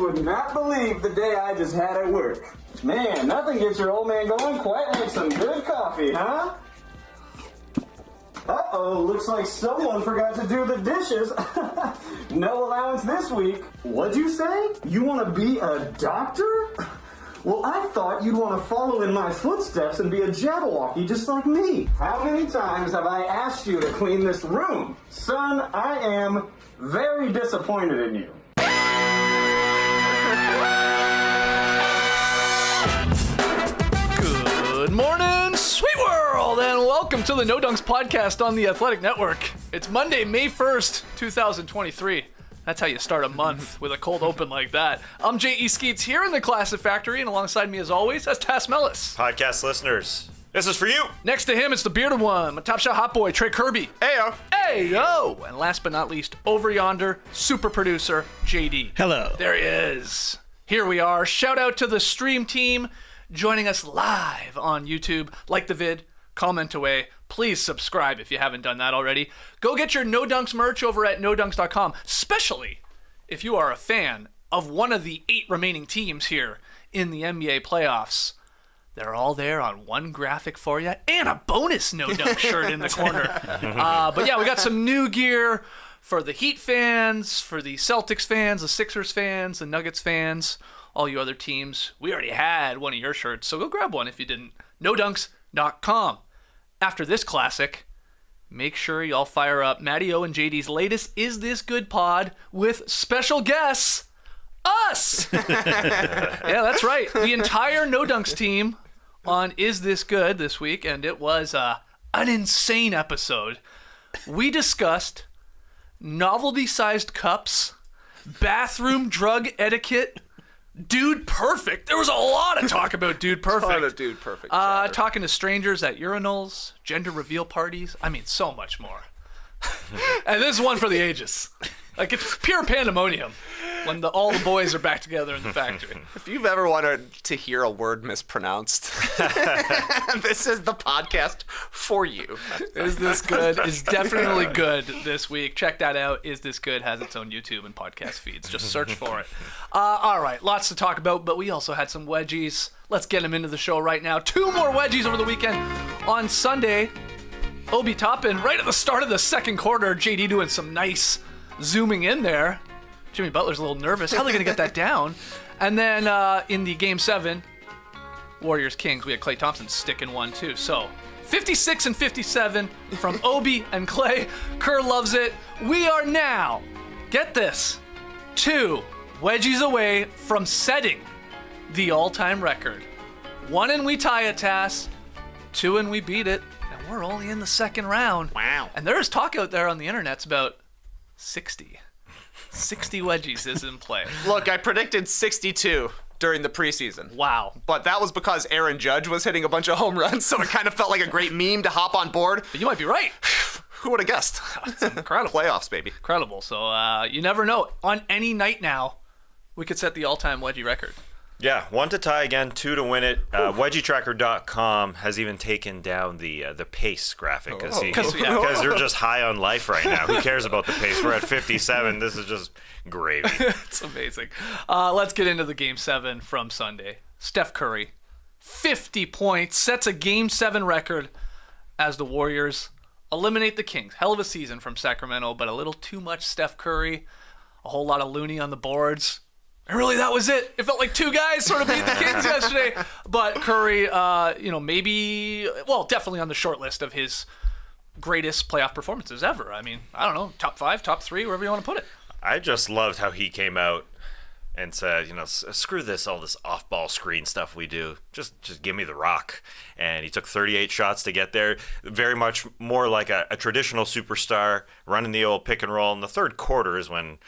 would not believe the day I just had at work. Man, nothing gets your old man going quite like some good coffee, huh? Uh-oh, looks like someone forgot to do the dishes. No allowance this week. What'd you say? You want to be a doctor? Well, I thought you'd want to follow in my footsteps and be a Jabberwocky just like me. How many times have I asked you to clean this room? Son, I am very disappointed in you. Good morning, sweet world, and welcome to the No Dunks podcast on the Athletic Network. It's Monday, May 1st, 2023. That's how you start a month with a cold open like that. I'm J.E. Skeets here in the Classic Factory, and alongside me as always, that's Tass Mellis. Podcast listeners, this is for you. Next to him, it's the bearded one, my top shot hot boy, Trey Kirby. Heyo. Heyo! And last but not least, over yonder, super producer, JD. Hello. There he is. Here we are. Shout out to the stream team joining us live on YouTube. Like the vid, comment away. Please subscribe if you haven't done that already. Go get your No Dunks merch over at nodunks.com, especially if you are a fan of one of the 8 remaining teams here in the NBA playoffs. They're all there on one graphic for you, and a bonus No Dunk shirt in the corner. But yeah, we got some new gear for the Heat fans, for the Celtics fans, the Sixers fans, the Nuggets fans, all you other teams. We already had one of your shirts, so go grab one if you didn't. nodunks.com. After this classic, make sure y'all fire up Matty O and JD's latest Is This Good pod with special guests, us! Yeah, that's right. The entire No Dunks team on Is This Good this week, and it was an insane episode. We discussed novelty-sized cups, bathroom drug etiquette, Dude Perfect. There was a lot of talk about Dude Perfect. A lot of Dude Perfect. Talking to strangers at urinals, gender reveal parties. I mean, so much more. And this is one for the ages. Like, it's pure pandemonium when all the boys are back together in the factory. If you've ever wanted to hear a word mispronounced, this is the podcast for you. Is This Good is definitely good this week. Check that out. Is This Good has its own YouTube and podcast feeds. Just search for it. All right, lots to talk about, but we also had some wedgies. Let's get them into the show right now. 2 more wedgies over the weekend. On Sunday, Obi Toppin, right at the start of the second quarter, JD doing some nice zooming in there. Jimmy Butler's a little nervous. How are they going to get that down? And then in the Game 7, Warriors-Kings, we had Klay Thompson sticking one too. So 56 and 57 from Obi and Klay. Kerr loves it. We are now, get this, 2 wedgies away from setting the all-time record. 1 and we tie it, Tass. 2 and we beat it. And we're only in the second round. Wow. And there's talk out there on the internets about 60 wedgies is in play. Look, I predicted 62 during the preseason. Wow. But that was because Aaron Judge was hitting a bunch of home runs, so it kind of felt like a great meme to hop on board. But you might be right. Who would have guessed? It's incredible. Playoffs, baby. Incredible. So you never know. On any night now, we could set the all-time wedgie record. Yeah, 1 to tie again, 2 to win it. WedgieTracker.com has even taken down the pace graphic because they're just high on life right now. Who cares about the pace? We're at 57. This is just gravy. It's amazing. Let's get into the Game 7 from Sunday. Steph Curry, 50 points, sets a Game 7 record as the Warriors eliminate the Kings. Hell of a season from Sacramento, but a little too much Steph Curry. A whole lot of Looney on the boards. And really, that was it. It felt like 2 guys sort of beat the Kings yesterday. But Curry, definitely on the short list of his greatest playoff performances ever. I mean, I don't know, top 5, top 3, wherever you want to put it. I just loved how he came out and said, screw all this off-ball screen stuff we do. Just give me the rock. And he took 38 shots to get there. Very much more like a traditional superstar, running the old pick and roll. In the third quarter is when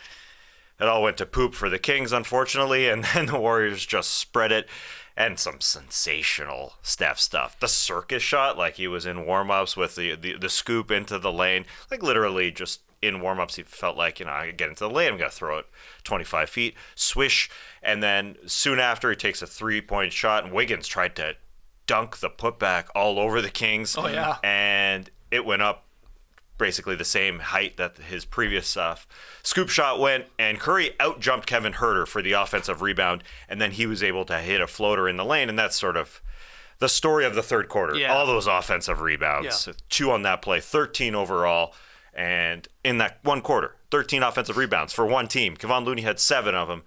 it all went to poop for the Kings, unfortunately, and then the Warriors just spread it. And some sensational Steph stuff. The circus shot, like he was in warm-ups with the scoop into the lane. Like literally just in warm-ups, he felt like, I get into the lane, I'm going to throw it 25 feet, swish. And then soon after, he takes a 3-point shot, and Wiggins tried to dunk the putback all over the Kings. Oh, yeah. And it went up basically the same height that his previous scoop shot went, and Curry outjumped Kevin Huerter for the offensive rebound, and then he was able to hit a floater in the lane, and that's sort of the story of the third quarter. Yeah. All those offensive rebounds, 2 on that play, 13 overall, and in that one quarter, 13 offensive rebounds for one team. Kevon Looney had 7 of them.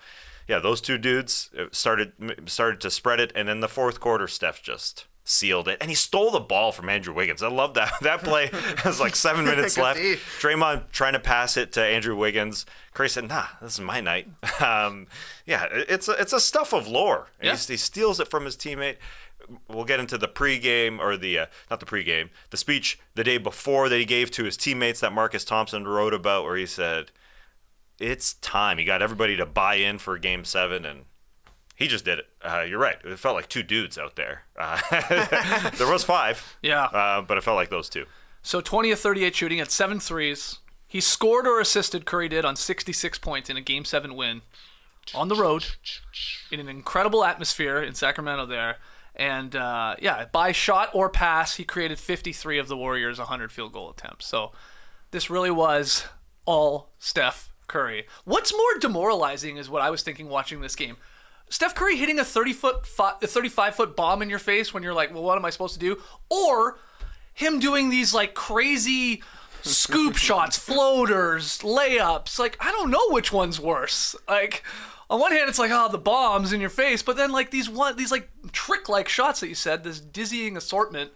Yeah, those two dudes started to spread it, and in the fourth quarter, Steph just sealed it, and he stole the ball from Andrew Wiggins. I love that play. It was like 7 minutes left. Draymond trying to pass it to Andrew Wiggins. Curry said, "Nah, this is my night." It's a stuff of lore. Yeah. He steals it from his teammate. We'll get into the pregame, or not the pregame, the speech the day before that he gave to his teammates that Marcus Thompson wrote about, where he said, "It's time." He got everybody to buy in for Game 7, and he just did it. You're right. It felt like 2 dudes out there. There was 5. Yeah. But it felt like those 2. So 20 of 38 shooting at 7 threes. He scored or assisted, Curry did, on 66 points in a Game 7 win on the road in an incredible atmosphere in Sacramento there. And, by shot or pass, he created 53 of the Warriors' 100 field goal attempts. So this really was all Steph Curry. What's more demoralizing is what I was thinking watching this game. Steph Curry hitting a 35-foot bomb in your face when you're like, well, what am I supposed to do? Or him doing these like crazy scoop shots, floaters, layups. Like, I don't know which one's worse. Like, on one hand, it's like, oh, the bombs in your face. But then like these like trick-like shots that you said, this dizzying assortment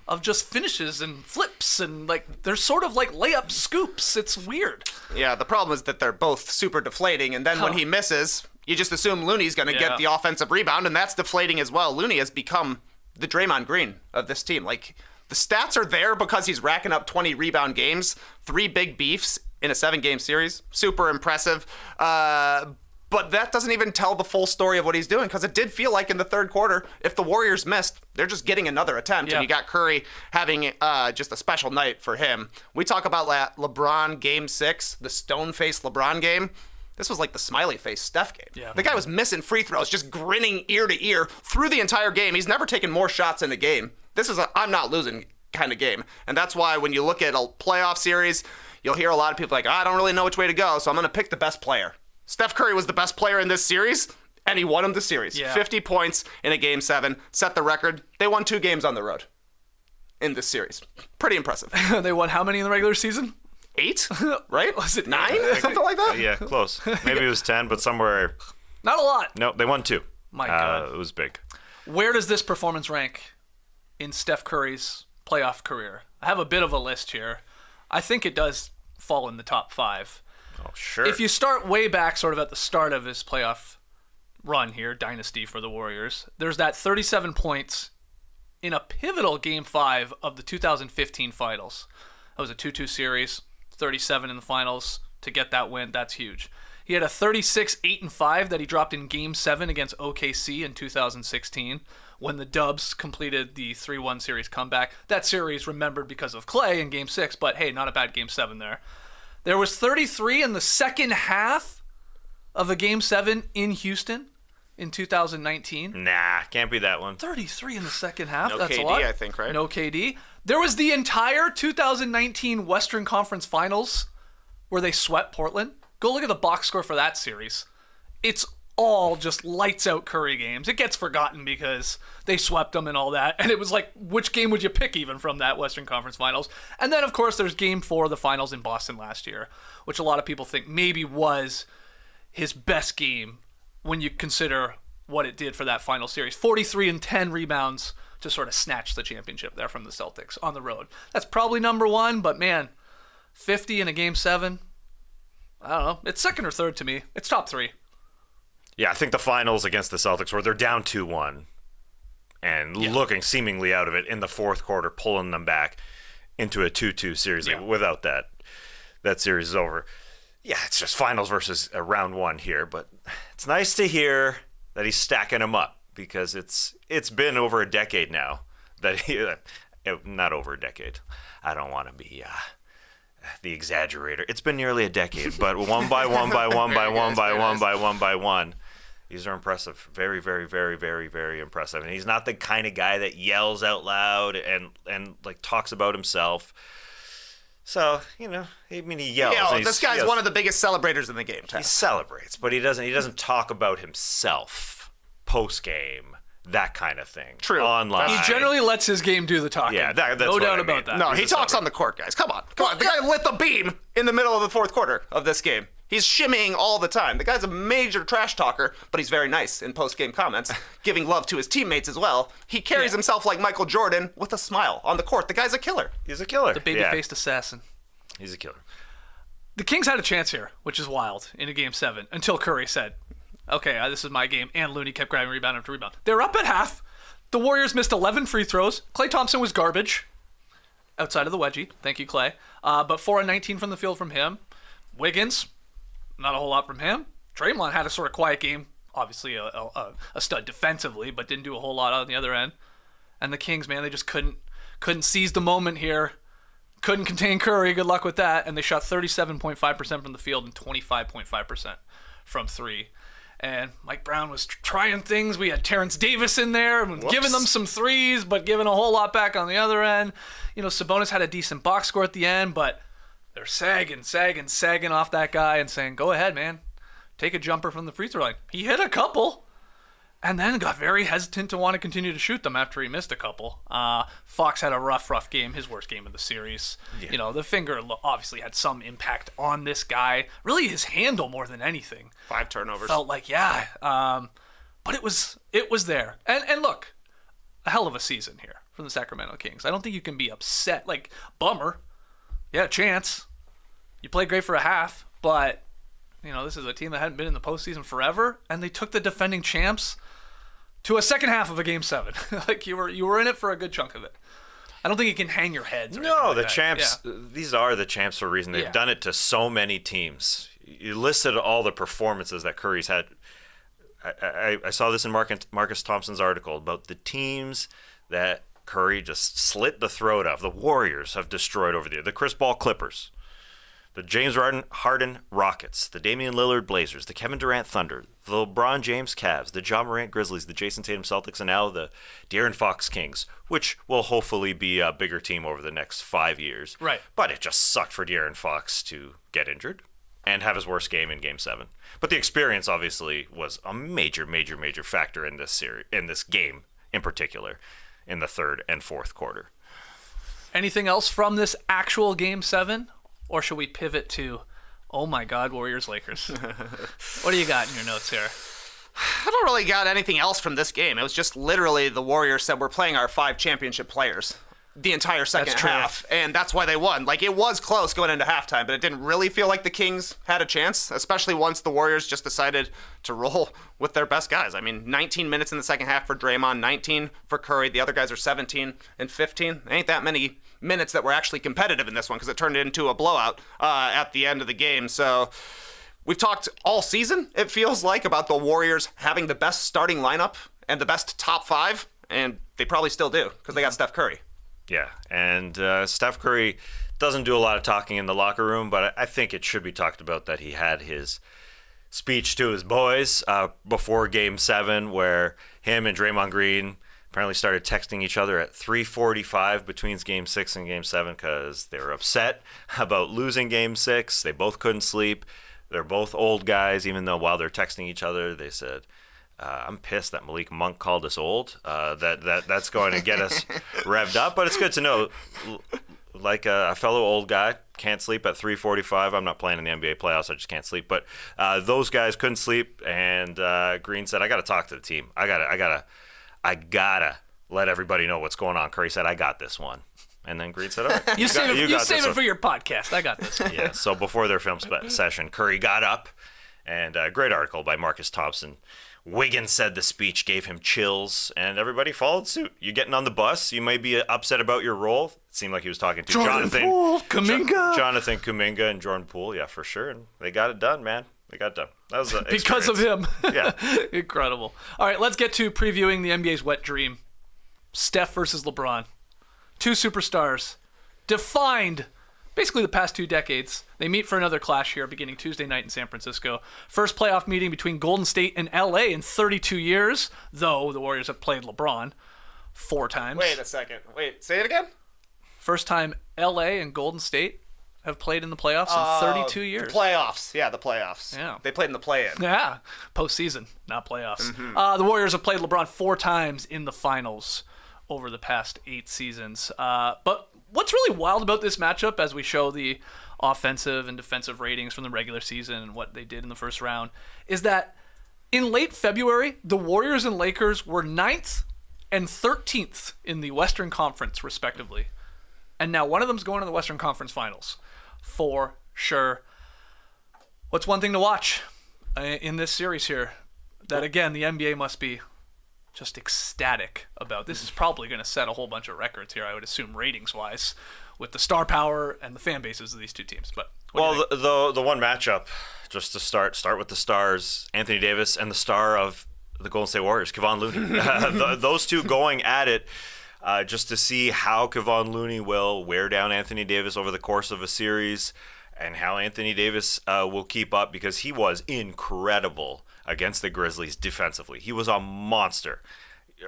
of just finishes and flips, and like they're sort of like layup scoops. It's weird. Yeah, the problem is that they're both super deflating, and then when he misses, you just assume Looney's going to get the offensive rebound, and that's deflating as well. Looney has become the Draymond Green of this team. Like, the stats are there because he's racking up 20 rebound games, 3 big beefs in a 7-game series. Super impressive. But that doesn't even tell the full story of what he's doing, because it did feel like in the third quarter, if the Warriors missed, they're just getting another attempt. And you got Curry having just a special night for him. We talk about LeBron Game 6, the stone-faced LeBron game. This was like the smiley face Steph game. Yeah. The guy was missing free throws, just grinning ear to ear through the entire game. He's never taken more shots in a game. This is a I'm not losing kind of game. And that's why when you look at a playoff series, you'll hear a lot of people like, I don't really know which way to go, so I'm going to pick the best player. Steph Curry was the best player in this series, and he won him the series. Yeah. 50 points in a Game 7, set the record. They won 2 games on the road in this series. Pretty impressive. They won how many in the regular season? 8, right? Was it 9? Something like that? Yeah, close. Maybe it was 10, but somewhere. Not a lot. No, they won 2. My God. It was big. Where does this performance rank in Steph Curry's playoff career? I have a bit of a list here. I think it does fall in the top 5. Oh, sure. If you start way back, sort of at the start of his playoff run here, dynasty for the Warriors, there's that 37 points in a pivotal Game 5 of the 2015 finals. That was a 2-2 series, 37 in the finals. To get that win, that's huge. He had a 36-8-5 that he dropped in Game 7 against OKC in 2016 when the Dubs completed the 3-1 series comeback. That series remembered because of Clay in Game 6, but hey, not a bad Game 7 there. There was 33 in the second half of a Game 7 in Houston in 2019. Nah, can't be that one. 33 in the second half. No That's KD, a lot. I think, right? No KD. There was the entire 2019 Western Conference Finals where they swept Portland. Go look at the box score for that series. It's all just lights out Curry games. It gets forgotten because they swept them and all that. And it was like, which game would you pick even from that Western Conference Finals? And then, of course, there's Game 4 of the finals in Boston last year, which a lot of people think maybe was his best game when you consider what it did for that final series. 43 and 10 rebounds to sort of snatch the championship there from the Celtics on the road. That's probably number 1, but man, 50 in a Game 7, I don't know. It's second or third to me. It's top 3. Yeah, I think the finals against the Celtics where they're down 2-1 and looking seemingly out of it in the fourth quarter, pulling them back into a 2-2 series. Like, without that series is over. Yeah, it's just finals versus a round 1 here, but it's nice to hear that he's stacking them up because it's been over a decade now that he, not over a decade. I don't want to be the exaggerator. It's been nearly a decade, but one by one. These are impressive. Very, very, very, very, very impressive. And he's not the kind of guy that yells out loud and like talks about himself. So, he yells. Yeah, and this guy's one of the biggest celebrators in the game. He celebrates, but he doesn't talk about himself post-game, that kind of thing. True. Online. He generally lets his game do the talking. Yeah, that's no what doubt I mean. about that. No, he talks on the court, guys. Come on. The guy lit the beam in the middle of the fourth quarter of this game. He's shimmying all the time. The guy's a major trash talker, but he's very nice in post-game comments, giving love to his teammates as well. He carries himself like Michael Jordan with a smile on the court. The guy's a killer. He's a killer. The baby-faced assassin. He's a killer. The Kings had a chance here, which is wild, in a Game 7, until Curry said, okay, this is my game, and Looney kept grabbing rebound after rebound. They were up at half. The Warriors missed 11 free throws. Klay Thompson was garbage, outside of the wedgie. Thank you, Klay. But 4 on 19 from the field from him. Wiggins, not a whole lot from him. Draymond had a sort of quiet game, obviously a stud defensively, but didn't do a whole lot on the other end. And the Kings, man, they just couldn't seize the moment here. Couldn't contain Curry. Good luck with that. And they shot 37.5% from the field and 25.5% from three. And Mike Brown was trying things. We had Terrence Davis in there, giving them some threes, but giving a whole lot back on the other end. Sabonis had a decent box score at the end, but they're sagging off that guy and saying, go ahead, man. Take a jumper from the free throw line. He hit a couple and then got very hesitant to want to continue to shoot them after he missed a couple. Fox had a rough game, his worst game of the series. Yeah. The finger obviously had some impact on this guy. Really his handle more than anything. 5 turnovers. Felt like, but it was there. And look, a hell of a season here from the Sacramento Kings. I don't think you can be upset. Like, bummer. Yeah, chance. You played great for a half, but this is a team that hadn't been in the postseason forever, and they took the defending champs to a second half of a Game 7. Like you were in it for a good chunk of it. I don't think you can hang your heads. No, the champs. Yeah. These are the champs for a reason. They've done it to so many teams. You listed all the performances that Curry's had. I saw this in Marcus Thompson's article about the teams that Curry just slit the throat of. The Warriors have destroyed over there. The Chris Paul Clippers. The James Harden Rockets, the Damian Lillard Blazers, the Kevin Durant Thunder, the LeBron James Cavs, the Ja Morant Grizzlies, the Jason Tatum Celtics, and now the De'Aaron Fox Kings, which will hopefully be a bigger team over the next 5 years. Right. But it just sucked for De'Aaron Fox to get injured and have his worst game in Game 7. But the experience obviously was a major factor in this series, in this game in particular, in the third and fourth quarter. Anything else from this actual Game 7? Or should we pivot to, oh my God, Warriors-Lakers? What do you got in your notes here? I don't really got anything else from this game. It was just literally the Warriors said, we're playing our 5 championship players the entire second half, and that's why they won. Like, it was close going into halftime, but it didn't really feel like the Kings had a chance, especially once the Warriors just decided to roll with their best guys. I mean, 19 minutes in the second half for Draymond, 19 for Curry. The other guys are 17 and 15. Ain't that many minutes that were actually competitive in this one because it turned into a blowout at the end of the game. So we've talked all season, it feels like, about the Warriors having the best starting lineup and the best top 5, and they probably still do because they got Steph Curry. Yeah, and Steph Curry doesn't do a lot of talking in the locker room, but I think it should be talked about that he had his speech to his boys before Game 7, where him and Draymond Green apparently started texting each other at 3:45 between Game 6 and Game 7 because they were upset about losing Game 6. They both couldn't sleep. They're both old guys, even though while they're texting each other, they said, I'm pissed that Malik Monk called us old. That's going to get us revved up. But it's good to know, like a fellow old guy, can't sleep at 3:45. I'm not playing in the NBA playoffs. I just can't sleep. But those guys couldn't sleep, and Green said, I got to talk to the team. I gotta let everybody know what's going on. Curry said, I got this one. And then Green said, all right, you save it for your podcast. I got this. Yeah, so before their film session, Curry got up, and a great article by Marcus Thompson. Wiggins said the speech gave him chills, and everybody followed suit. You getting on the bus, you may be upset about your role. It seemed like he was talking to Jonathan Kuminga and Jordan Poole, yeah, for sure. And they got it done, man. They got it done. That was because of him. Yeah. Incredible. All right, let's get to previewing the NBA's wet dream. Steph versus LeBron. 2 superstars. Defined basically the past 2 decades. They meet for another clash here beginning Tuesday night in San Francisco. First playoff meeting between Golden State and LA in 32 years, though the Warriors have played LeBron 4 times. Wait a second. Say it again? First time LA and Golden State have played in the playoffs in 32 years. The playoffs. Yeah, the playoffs. Yeah. They played in the play-in. Yeah, postseason, not playoffs. The Warriors have played LeBron 4 times in the finals over the past 8 seasons. But what's really wild about this matchup, as we show the offensive and defensive ratings from the regular season and what they did in the first round, is that in late February, the Warriors and Lakers were 9th and 13th in the Western Conference, respectively. And now one of them's going to the Western Conference Finals, for sure. What's one thing to watch in this series here that, again, the NBA must be just ecstatic about? This is probably going to set a whole bunch of records here, I would assume, ratings-wise, with the star power and the fan bases of these two teams. But the one matchup, just to start with the stars, Anthony Davis and the star of the Golden State Warriors, Kevon Looney. Those two going at it, just to see how Kevon Looney will wear down Anthony Davis over the course of a series, and how Anthony Davis will keep up, because he was incredible against the Grizzlies defensively. He was a monster,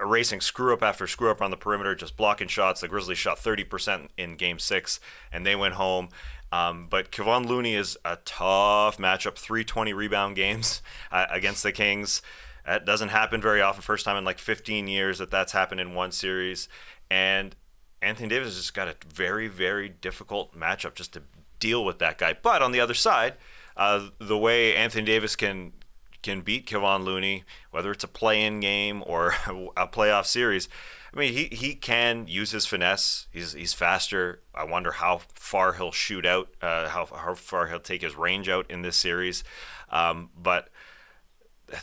erasing screw-up after screw-up on the perimeter, just blocking shots. The Grizzlies shot 30% in Game 6, and they went home. But Kevon Looney is a tough matchup, 320 rebound games against the Kings. That doesn't happen very often. First time in like 15 years that's happened in one series. And Anthony Davis has just got a very, very difficult matchup just to deal with that guy. But on the other side, the way Anthony Davis can beat Kevon Looney, whether it's a play-in game or a playoff series, I mean, he can use his finesse. He's faster. I wonder how far he'll shoot out, how far he'll take his range out in this series. But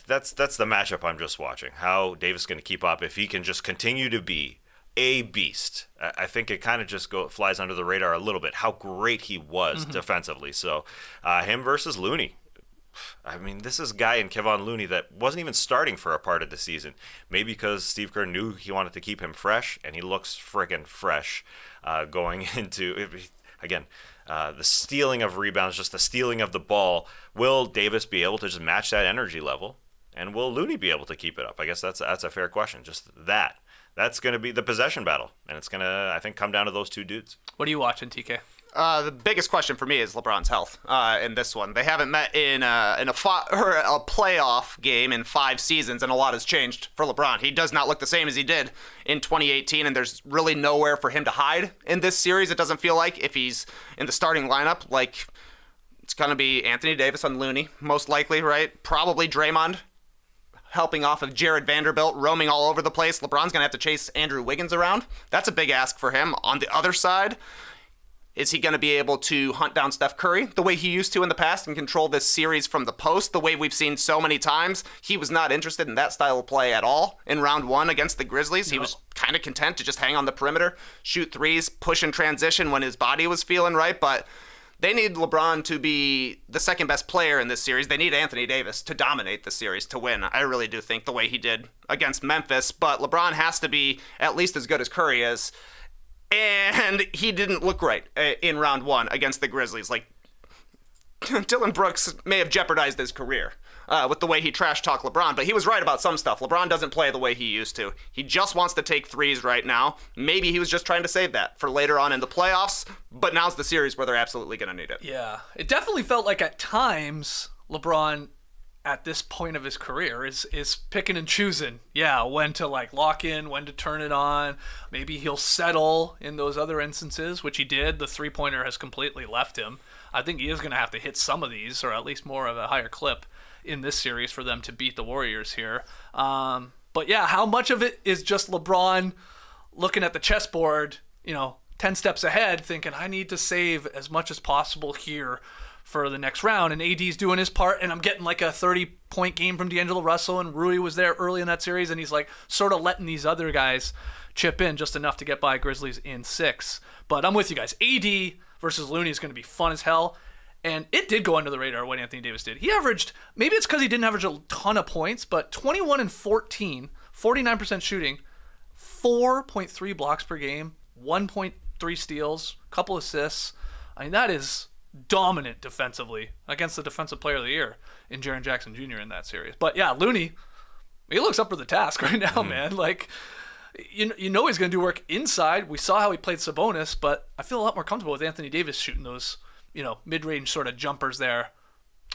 that's the matchup I'm just watching. How Davis is going to keep up if he can just continue to be a beast. I think it kind of just flies under the radar a little bit how great he was defensively. So him versus Looney. I mean, this is a guy in Kevon Looney that wasn't even starting for a part of the season. Maybe because Steve Kerr knew he wanted to keep him fresh, and he looks friggin' fresh going into, again, the stealing of rebounds, just the stealing of the ball. Will Davis be able to just match that energy level? And will Looney be able to keep it up? I guess that's a fair question. Just that. That's going to be the possession battle. And it's going to, I think, come down to those two dudes. What are you watching, TK? The biggest question for me is LeBron's health in this one. They haven't met in a playoff game in 5 seasons, and a lot has changed for LeBron. He does not look the same as he did in 2018, and there's really nowhere for him to hide in this series. It doesn't feel like, if he's in the starting lineup. Like, it's going to be Anthony Davis on Looney, most likely, right? Probably Draymond helping off of Jared Vanderbilt, roaming all over the place. LeBron's going to have to chase Andrew Wiggins around. That's a big ask for him. On the other side, is he going to be able to hunt down Steph Curry the way he used to in the past and control this series from the post the way we've seen so many times? He was not interested in that style of play at all in round 1 against the Grizzlies. He was kind of content to just hang on the perimeter, shoot threes, push in transition when his body was feeling right. But they need LeBron to be the second best player in this series. They need Anthony Davis to dominate the series to win. I really do think the way he did against Memphis. But LeBron has to be at least as good as Curry is. And he didn't look right in round 1 against the Grizzlies. Like, Dylan Brooks may have jeopardized his career with the way he trash-talked LeBron, but he was right about some stuff. LeBron doesn't play the way he used to. He just wants to take threes right now. Maybe he was just trying to save that for later on in the playoffs, but now's the series where they're absolutely going to need it. Yeah, it definitely felt like at times LeBron, at this point of his career, is picking and choosing, when to like lock in, when to turn it on. Maybe he'll settle in those other instances, which he did. The three-pointer has completely left him. I think he is going to have to hit some of these, or at least more of a higher clip in this series for them to beat the Warriors here. But yeah, how much of it is just LeBron looking at the chessboard, 10 steps ahead, thinking, I need to save as much as possible here for the next round, and AD's doing his part, and I'm getting like a 30-point game from D'Angelo Russell, and Rui was there early in that series, and he's like sort of letting these other guys chip in just enough to get by Grizzlies in 6. But I'm with you guys. AD versus Looney is going to be fun as hell, and it did go under the radar what Anthony Davis did. He averaged, maybe it's because he didn't average a ton of points, but 21 and 14, 49% shooting, 4.3 blocks per game, 1.3 steals, couple assists. I mean, that is dominant defensively against the defensive player of the year in Jaren Jackson Jr. in that series. But yeah, Looney, he looks up for the task right now, man. Like, he's going to do work inside. We saw how he played Sabonis, but I feel a lot more comfortable with Anthony Davis shooting those mid-range sort of jumpers there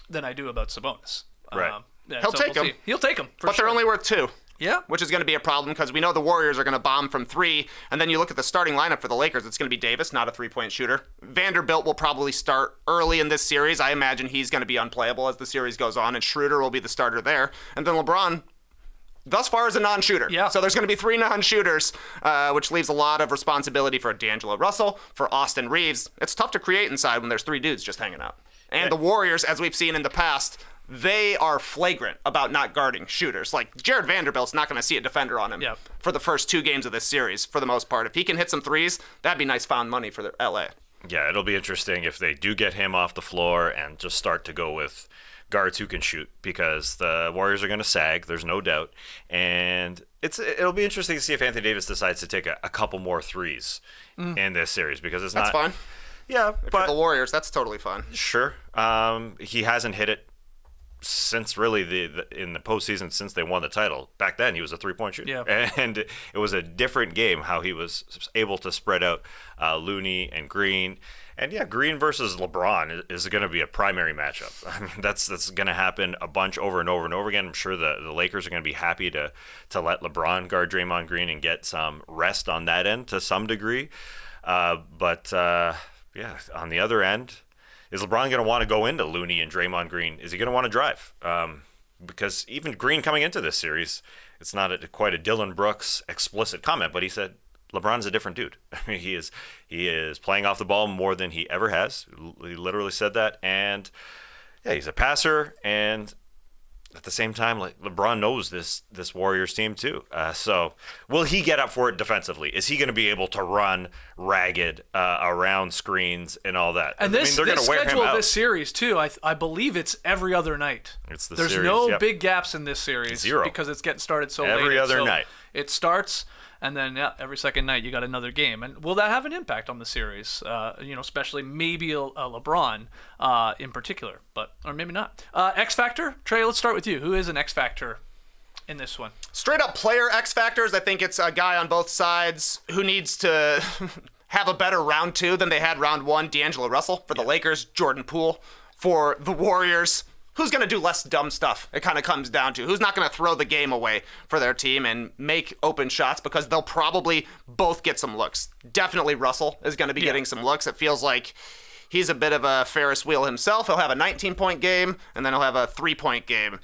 than I do about Sabonis. Right. He'll take them. He'll take them, but they're only worth 2. Yeah. Which is going to be a problem because we know the Warriors are going to bomb from 3. And then you look at the starting lineup for the Lakers, it's going to be Davis, not a 3-point shooter. Vanderbilt will probably start early in this series. I imagine he's going to be unplayable as the series goes on, and Schroeder will be the starter there. And then LeBron, thus far, is a non-shooter. Yeah. So there's going to be 3 non-shooters, which leaves a lot of responsibility for D'Angelo Russell, for Austin Reeves. It's tough to create inside when there's 3 dudes just hanging out. And the Warriors, as we've seen in the past, they are flagrant about not guarding shooters. Like, Jared Vanderbilt's not going to see a defender on him for the first 2 games of this series, for the most part. If he can hit some threes, that'd be nice found money for the LA. Yeah, it'll be interesting if they do get him off the floor and just start to go with guards who can shoot, because the Warriors are going to sag, there's no doubt. And it'll be interesting to see if Anthony Davis decides to take a couple more threes in this series, because That's fine. Yeah, if but you're the Warriors, that's totally fine. Sure. He hasn't hit it since really in the postseason, since they won the title. Back then, he was a 3-point shooter. Yeah. And it was a different game how he was able to spread out Looney and Green. And yeah, Green versus LeBron is going to be a primary matchup. I mean, that's going to happen a bunch over and over and over again. I'm sure the Lakers are going to be happy to let LeBron guard Draymond Green and get some rest on that end to some degree. But on the other end, is LeBron going to want to go into Looney and Draymond Green? Is he going to want to drive? Because even Green coming into this series, it's not quite a Dylan Brooks explicit comment, but he said LeBron's a different dude. I mean, he is playing off the ball more than he ever has. He literally said that. And yeah, he's a passer, and at the same time, like, LeBron knows this Warriors team too. So will he get up for it defensively? Is he going to be able to run ragged around screens and all that? And this schedule of this series too, I believe it's every other night. There's no big gaps in this series. Zero. Because it's getting started so late. Every other night. It starts, and then every second night you got another game. And will that have an impact on the series? Especially maybe a LeBron in particular, or maybe not. X Factor, Trey. Let's start with you. Who is an X Factor in this one? Straight up player X Factors. I think it's a guy on both sides who needs to have a better round 2 than they had round 1. D'Angelo Russell for the Lakers, Jordan Poole for the Warriors. Who's going to do less dumb stuff? It kind of comes down to who's not going to throw the game away for their team and make open shots, because they'll probably both get some looks. Definitely Russell is going to be getting some looks. It feels like he's a bit of a Ferris wheel himself. He'll have a 19-point game, and then he'll have a 3-point game.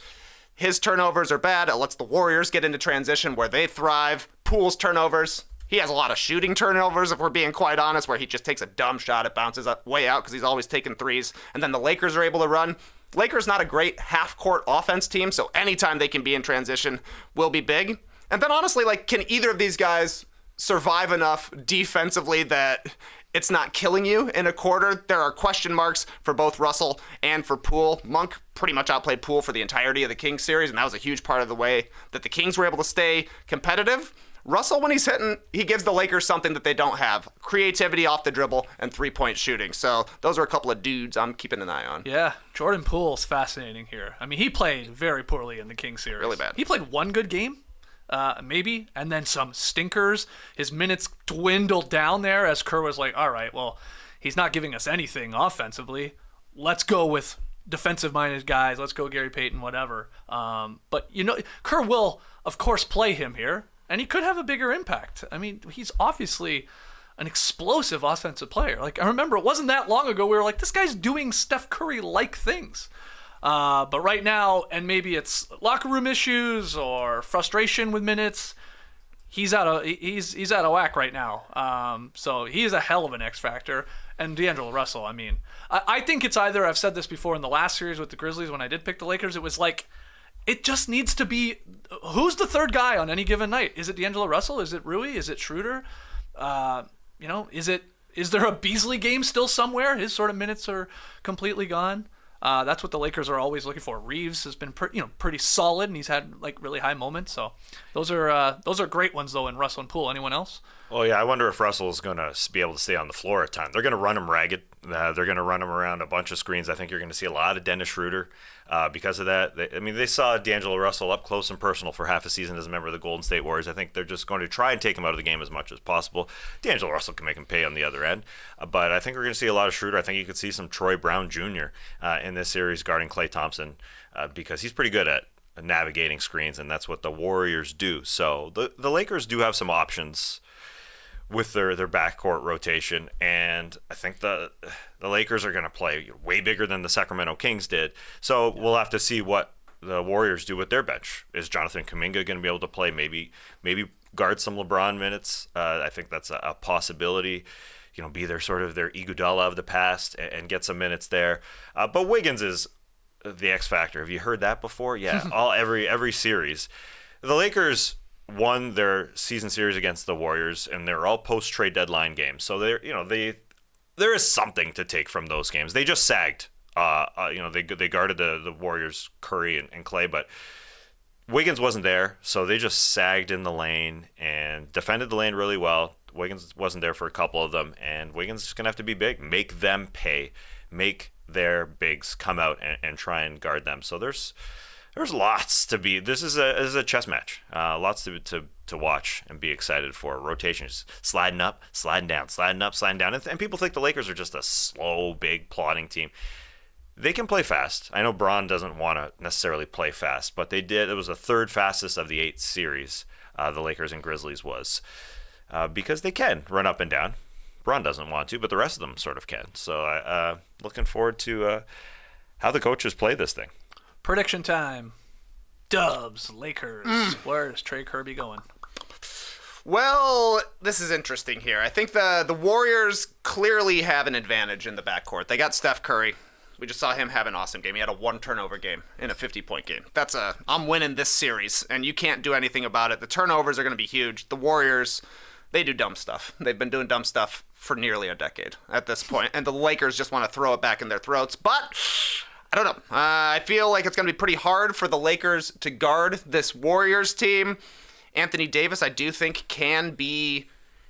His turnovers are bad. It lets the Warriors get into transition where they thrive. Poole's turnovers. He has a lot of shooting turnovers, if we're being quite honest, where he just takes a dumb shot. It bounces way out because he's always taking threes. And then the Lakers are able to run. Lakers not a great half-court offense team, so anytime they can be in transition will be big. And then honestly, can either of these guys survive enough defensively that it's not killing you in a quarter? There are question marks for both Russell and for Poole. Monk pretty much outplayed Poole for the entirety of the Kings series, and that was a huge part of the way that the Kings were able to stay competitive. Russell, when he's hitting, he gives the Lakers something that they don't have. Creativity off the dribble and 3-point shooting. So those are a couple of dudes I'm keeping an eye on. Yeah, Jordan Poole's fascinating here. I mean, he played very poorly in the Kings series. Really bad. He played one good game, maybe, and then some stinkers. His minutes dwindled down there as Kerr was like, all right, well, he's not giving us anything offensively. Let's go with defensive-minded guys. Let's go Gary Payton, whatever. But, Kerr will, of course, play him here. And he could have a bigger impact. I mean, he's obviously an explosive offensive player. I remember it wasn't that long ago we were like, this guy's doing Steph Curry-like things. But right now, and maybe it's locker room issues or frustration with minutes, he's out of whack right now. So he is a hell of an X factor. And D'Angelo Russell, I mean, I think it's either, I've said this before in the last series with the Grizzlies when I did pick the Lakers, it was like, it just needs to be, who's the third guy on any given night? Is it D'Angelo Russell? Is it Rui? Is it Schroeder? Is there a Beasley game still somewhere? His sort of minutes are completely gone. That's what the Lakers are always looking for. Reeves has been pretty solid, and he's had really high moments. So those are great ones though in Russell and Poole. Anyone else? Well, yeah, I wonder if Russell is going to be able to stay on the floor at times. They're going to run him ragged. They're going to run him around a bunch of screens. I think you're going to see a lot of Dennis Schroeder because of that. They saw D'Angelo Russell up close and personal for half a season as a member of the Golden State Warriors. I think they're just going to try and take him out of the game as much as possible. D'Angelo Russell can make him pay on the other end. But I think we're going to see a lot of Schroeder. I think you could see some Troy Brown Jr. In this series guarding Klay Thompson because he's pretty good at navigating screens, and that's what the Warriors do. So the Lakers do have some options with their backcourt rotation, and I think the Lakers are going to play way bigger than the Sacramento Kings did. So we'll have to see what the Warriors do with their bench. Is Jonathan Kuminga going to be able to play? Maybe guard some LeBron minutes. I think that's a possibility. Be their sort of their Iguodala of the past and get some minutes there. But Wiggins is the X factor. Have you heard that before? Yeah, every series, the Lakers won their season series against the Warriors, and they're all post-trade deadline games. So there is something to take from those games. They just sagged. They guarded the Warriors, Curry and Klay, but Wiggins wasn't there, so they just sagged in the lane and defended the lane really well. Wiggins wasn't there for a couple of them, and Wiggins is going to have to be big, make them pay, make their bigs come out and try and guard them. So there's lots to be. This is a chess match. Lots to watch and be excited for. Rotations, sliding up, sliding down, sliding up, sliding down. And people think the Lakers are just a slow, big, plodding team. They can play fast. I know Bron doesn't want to necessarily play fast, but they did. It was the third fastest of the 8 series, the Lakers and Grizzlies was, because they can run up and down. Bron doesn't want to, but the rest of them sort of can. So looking forward to how the coaches play this thing. Prediction time. Dubs, Lakers. Where is Trey Kirby going? Well, this is interesting here. I think the Warriors clearly have an advantage in the backcourt. They got Steph Curry. We just saw him have an awesome game. He had a 1-turnover game in a 50-point game. I'm winning this series, and you can't do anything about it. The turnovers are going to be huge. The Warriors, they do dumb stuff. They've been doing dumb stuff for nearly a decade at this point, and the Lakers just want to throw it back in their throats. But I don't know. I feel like it's going to be pretty hard for the Lakers to guard this Warriors team. Anthony Davis, I do think, can be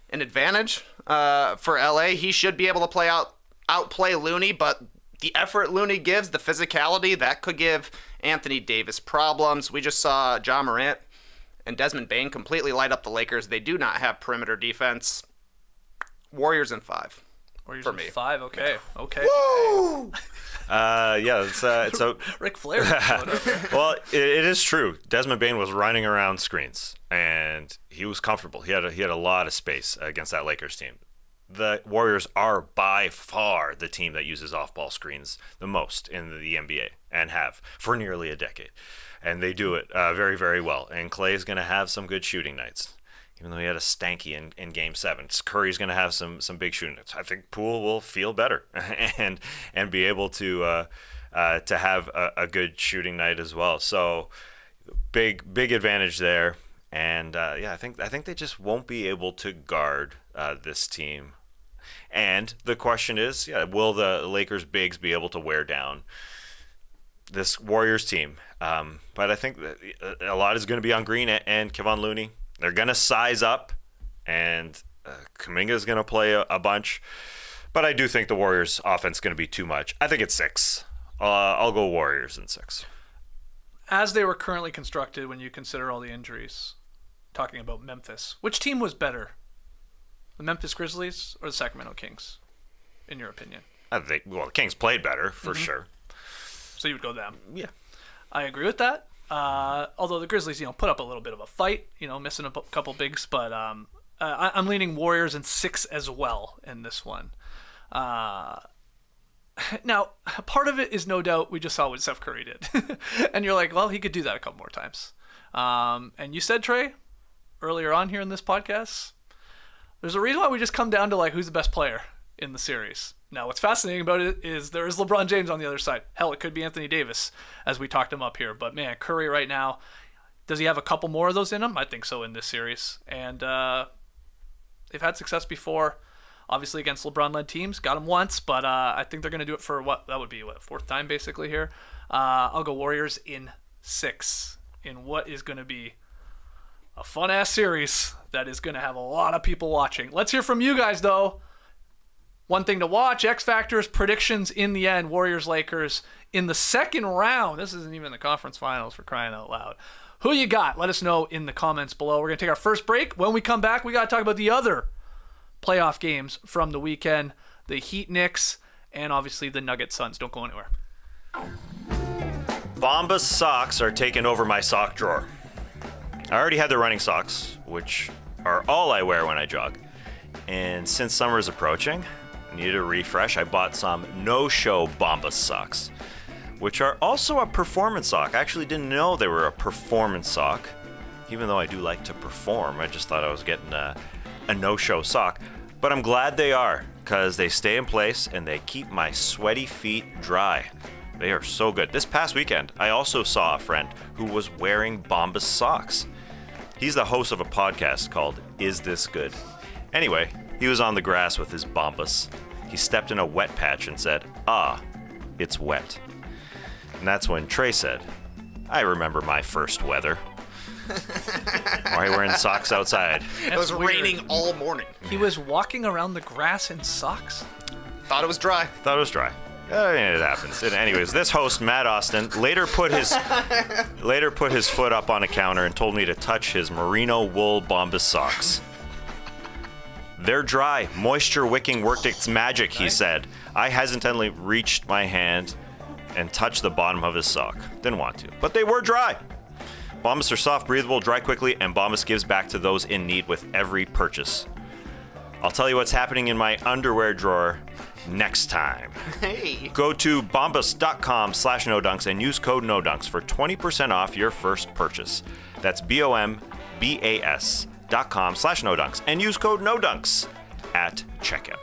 an advantage for LA. He should be able to outplay Looney, but the effort Looney gives, the physicality, that could give Anthony Davis problems. We just saw Ja Morant and Desmond Bane completely light up the Lakers. They do not have perimeter defense. Warriors in 5. Warriors for in me. 5. Okay. Okay. Woo! It's a Ric Flair. Well, it is true. Desmond Bane was running around screens, and he was comfortable. He had a lot of space against that Lakers team. The Warriors are by far the team that uses off-ball screens the most in the NBA and have for nearly a decade. And they do it very, very well. And Klay is going to have some good shooting nights, even though he had a stanky in Game 7. Curry's going to have some big shooting nights. I think Poole will feel better and be able to have a good shooting night as well. So big advantage there. And I think they just won't be able to guard this team. And the question is, will the Lakers bigs be able to wear down this Warriors team? But I think that a lot is going to be on Green and Kevon Looney. They're going to size up, and Kuminga is going to play a bunch. But I do think the Warriors' offense is going to be too much. I think it's 6. I'll go Warriors in 6. As they were currently constructed, when you consider all the injuries, talking about Memphis, which team was better? The Memphis Grizzlies or the Sacramento Kings, in your opinion? I think, the Kings played better, for sure. So you would go them? Yeah. I agree with that. Although the Grizzlies, put up a little bit of a fight, missing a couple bigs, but I'm leaning Warriors in 6 as well in this one. Now, part of it is no doubt we just saw what Steph Curry did. And you're like, well, he could do that a couple more times. And you said, Trey, earlier on here in this podcast, there's a reason why we just come down to who's the best player in the series. Now, what's fascinating about it is there is LeBron James on the other side. Hell, it could be Anthony Davis, as we talked him up here. But man, Curry right now, does he have a couple more of those in him? I think so in this series. And they've had success before, obviously against LeBron-led teams. Got him once, but I think they're going to do it for that would be 4th time basically here. I'll go Warriors in 6 in what is going to be a fun-ass series that is going to have a lot of people watching. Let's hear from you guys, though. One thing to watch, X Factors, predictions in the end, Warriors-Lakers in the second round. This isn't even the conference finals, for crying out loud. Who you got? Let us know in the comments below. We're going to take our first break. When we come back, we got to talk about the other playoff games from the weekend, the Heat Knicks, and obviously the Nuggets Suns. Don't go anywhere. Bombas socks are taking over my sock drawer. I already had the running socks, which are all I wear when I jog. And since summer is approaching, I needed a refresh. I bought some no-show Bombas socks, which are also a performance sock. I actually didn't know they were a performance sock, even though I do like to perform. I just thought I was getting a no-show sock. But I'm glad they are, because they stay in place and they keep my sweaty feet dry. They are so good. This past weekend, I also saw a friend who was wearing Bombas socks. He's the host of a podcast called Is This Good? Anyway, he was on the grass with his Bombas. He stepped in a wet patch and said, "Ah, it's wet." And that's when Trey said, "I remember my first weather." Why are you wearing socks outside? It was raining all morning. He was walking around the grass in socks? Thought it was dry. Thought it was dry. It happens. And anyways, this host, Matt Austin, later put his foot up on a counter and told me to touch his merino wool Bombas socks. "They're dry. Moisture wicking worked its magic," he said. I hesitantly reached my hand and touched the bottom of his sock. Didn't want to, but they were dry. Bombas are soft, breathable, dry quickly, and Bombas gives back to those in need with every purchase. I'll tell you what's happening in my underwear drawer next time. Hey. Go to bombas.com/nodunks and use code NODUNKS for 20% off your first purchase. That's BOMBAS.com/nodunks and use code NODUNKS at checkout.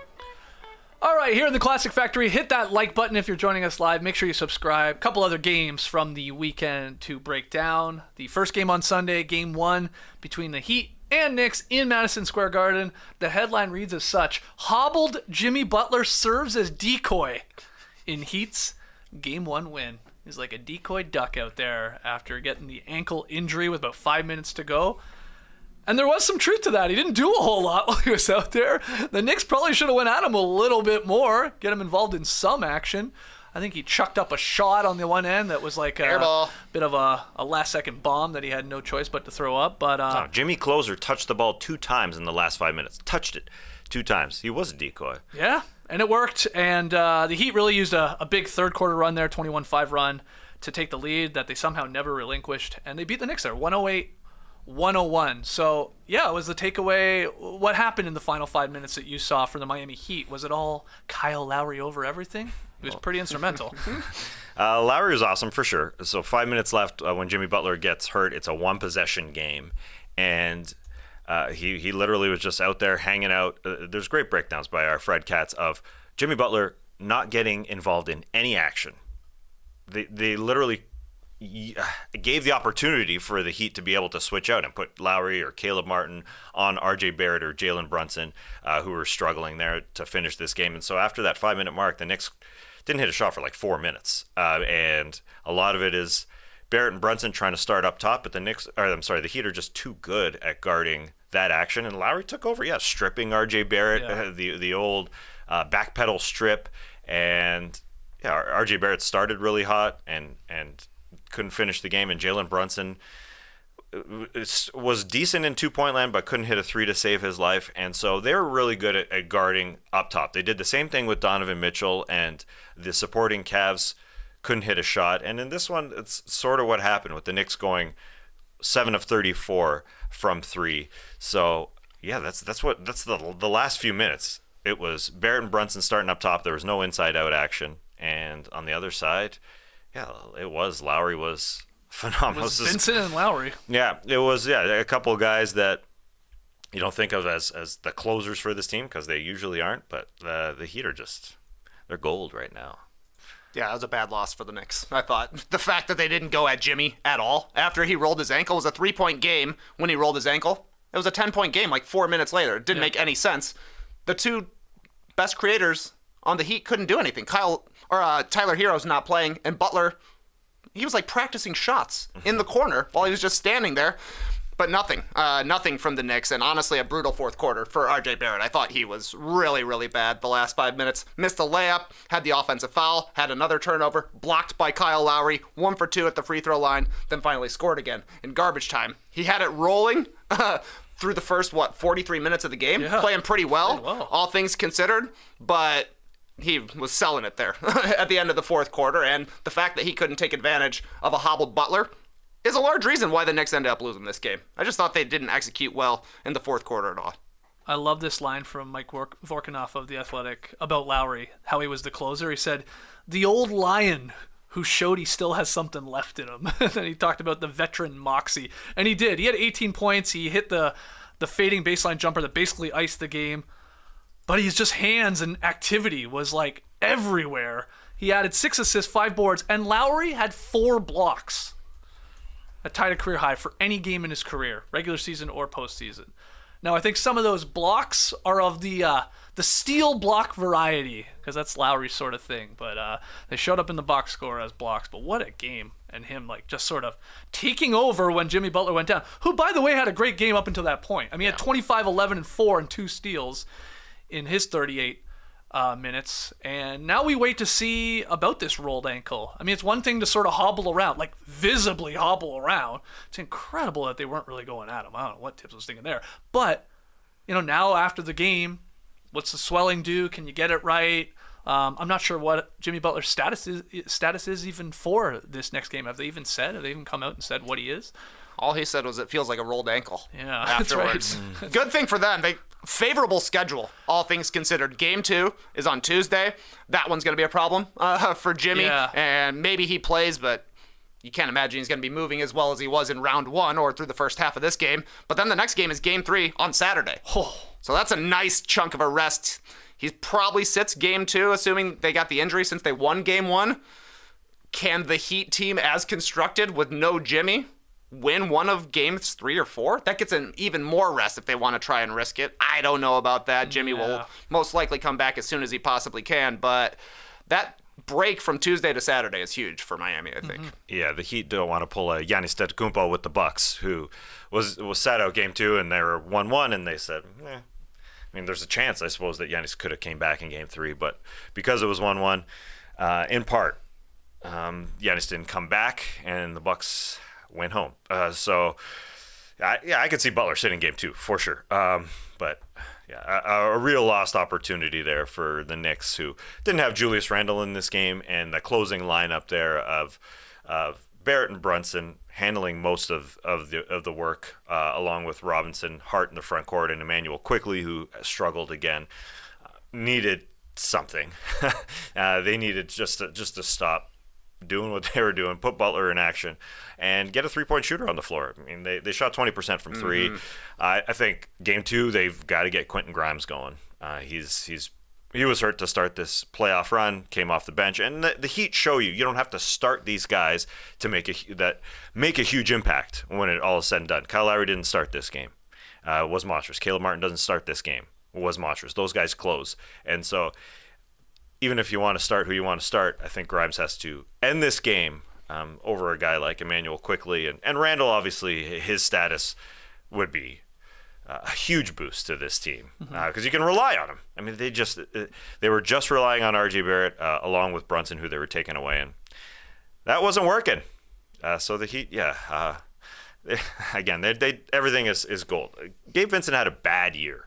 All right, here in the Classic Factory, hit that like button if you're joining us live. Make sure you subscribe. A couple other games from the weekend to break down. The first game on Sunday, Game 1 between the Heat and Knicks in Madison Square Garden. The headline reads as such: Hobbled Jimmy Butler serves as decoy in Heat's Game 1 win. He's like a decoy duck out there after getting the ankle injury with about 5 minutes to go. And there was some truth to that. He didn't do a whole lot while he was out there. The Knicks probably should have went at him a little bit more, get him involved in some action. I think he chucked up a shot on the one end that was like a bit of a last-second bomb that he had no choice but to throw up. But Jimmy Closer touched the ball 2 times in the last 5 minutes. Touched it 2 times. He was a decoy. Yeah, and it worked. And the Heat really used a big third-quarter run there, 21-5 run, to take the lead that they somehow never relinquished. And they beat the Knicks there, 108-101. So, yeah, it was the takeaway. What happened in the final 5 minutes that you saw from the Miami Heat? Was it all Kyle Lowry over everything? He was pretty instrumental. Lowry was awesome for sure. So 5 minutes left when Jimmy Butler gets hurt. It's a one-possession game. And he literally was just out there hanging out. There's great breakdowns by our Fred Katz of Jimmy Butler not getting involved in any action. They literally gave the opportunity for the Heat to be able to switch out and put Lowry or Caleb Martin on RJ Barrett or Jalen Brunson, who were struggling there to finish this game. And so after that 5 minute mark, the Knicks didn't hit a shot for like 4 minutes. And a lot of it is Barrett and Brunson trying to start up top, but the Heat are just too good at guarding that action. And Lowry took over, stripping RJ Barrett, the old backpedal strip. And RJ Barrett started really hot and couldn't finish the game, and Jalen Brunson was decent in 2-point land but couldn't hit a 3 to save his life. And so they're really good at guarding up top. They did the same thing with Donovan Mitchell, and the supporting Cavs couldn't hit a shot. And in this one, it's sort of what happened with the Knicks going 7 of 34 from 3. So yeah, that's the last few minutes. It was Barrett and Brunson starting up top. There was no inside out action, and on the other side, it was. Lowry was phenomenal. It was Vincent and Lowry. Yeah, it was. Yeah, a couple of guys that you don't think of as the closers for this team because they usually aren't. But the Heat are they're gold right now. Yeah, it was a bad loss for the Knicks. I thought the fact that they didn't go at Jimmy at all after he rolled his ankle. It was a 3-point game when he rolled his ankle. It was a 10-point game like 4 minutes later. It didn't make any sense. The two best creators on the Heat couldn't do anything. Tyler Hero's not playing, and Butler, he was like practicing shots in the corner while he was just standing there. But nothing from the Knicks, and honestly, a brutal fourth quarter for RJ Barrett. I thought he was really, really bad the last 5 minutes. Missed a layup, had the offensive foul, had another turnover, blocked by Kyle Lowry, 1 for 2 at the free throw line, then finally scored again in garbage time. He had it rolling through the first, 43 minutes of the game, playing pretty well, all things considered, but he was selling it there at the end of the fourth quarter, and the fact that he couldn't take advantage of a hobbled Butler is a large reason why the Knicks ended up losing this game. I just thought they didn't execute well in the fourth quarter at all. I love this line from Mike Vorkanoff of The Athletic about Lowry, how he was the closer. He said, the old lion who showed he still has something left in him. And then he talked about the veteran moxie. And he did. He had 18 points. He hit the fading baseline jumper that basically iced the game. But his just hands and activity was like everywhere. He added 6 assists, 5 boards, and Lowry had 4 blocks. A tied a career high for any game in his career, regular season or postseason. Now, I think some of those blocks are of the steal block variety, because that's Lowry's sort of thing. But they showed up in the box score as blocks. But what a game. And him like just sort of taking over when Jimmy Butler went down, who, by the way, had a great game up until that point. I mean, he had 25, 11, and 4 and 2 steals in his 38 minutes, and now we wait to see about this rolled ankle. I mean, it's one thing to sort of hobble around, like visibly hobble around. It's incredible that they weren't really going at him. I don't know what Tibbs was thinking there. But, now after the game, what's the swelling do? Can you get it right? I'm not sure what Jimmy Butler's status is even for this next game. Have they even come out and said what he is? All he said was it feels like a rolled ankle. Yeah, afterwards. That's right. Good thing for them. Favorable schedule, all things considered. Game 2 is on Tuesday. That one's going to be a problem for Jimmy, and maybe he plays, but you can't imagine he's going to be moving as well as he was in round 1 or through the first half of this game. But then the next game is Game 3 on Saturday. So that's a nice chunk of a rest. He probably sits Game 2, assuming they got the injury since they won Game 1. Can the Heat team, as constructed with no Jimmy, win one of games 3 or 4? That gets an even more rest if they want to try and risk it. I don't know about that. Jimmy will most likely come back as soon as he possibly can, but that break from Tuesday to Saturday is huge for Miami, I think. Yeah, the Heat don't want to pull a Giannis Antetokounmpo with the Bucks, who was sat out Game 2, and they were 1-1, and they said, I mean, there's a chance, I suppose, that Giannis could have came back in Game 3, but because it was 1-1, in part, Giannis didn't come back, and the Bucks went home. I could see Butler sitting Game 2 for sure. But a real lost opportunity there for the Knicks, who didn't have Julius Randle in this game, and the closing lineup there of Barrett and Brunson handling most of the work, along with Robinson, Hart in the front court, and Emmanuel Quickley, who struggled again, needed something. They needed just to stop doing what they were doing, put Butler in action, and get a three-point shooter on the floor. I mean, they shot 20% from 3. I think Game 2, they've got to get Quentin Grimes going. He was hurt to start this playoff run, came off the bench, and the Heat show you don't have to start these guys to make a huge impact when it all is said and done. Kyle Lowry didn't start this game. Was monstrous. Caleb Martin doesn't start this game. Was monstrous. Those guys close. And so even if you want to start who you want to start, I think Grimes has to end this game over a guy like Emmanuel Quickley. And Randall, obviously, his status would be a huge boost to this team because you can rely on him. I mean, they were just relying on RJ Barrett along with Brunson, who they were taking away, and that wasn't working. So the Heat, again, everything is gold. Gabe Vincent had a bad year.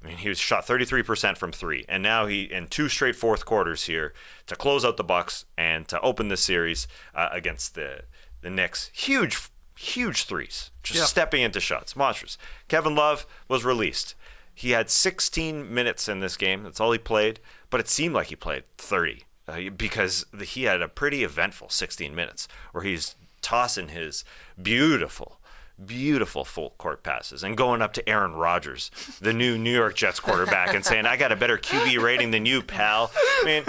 I mean, he was shot 33% from 3, and now he in 2 straight fourth quarters here to close out the Bucks and to open the series against the Knicks. Huge threes, just stepping into shots, monstrous. Kevin Love was released. He had 16 minutes in this game. That's all he played, but it seemed like he played 30 because he had a pretty eventful 16 minutes where he's tossing his beautiful full court passes and going up to Aaron Rodgers, the new New York Jets quarterback, and saying, I got a better QB rating than you, pal. I mean,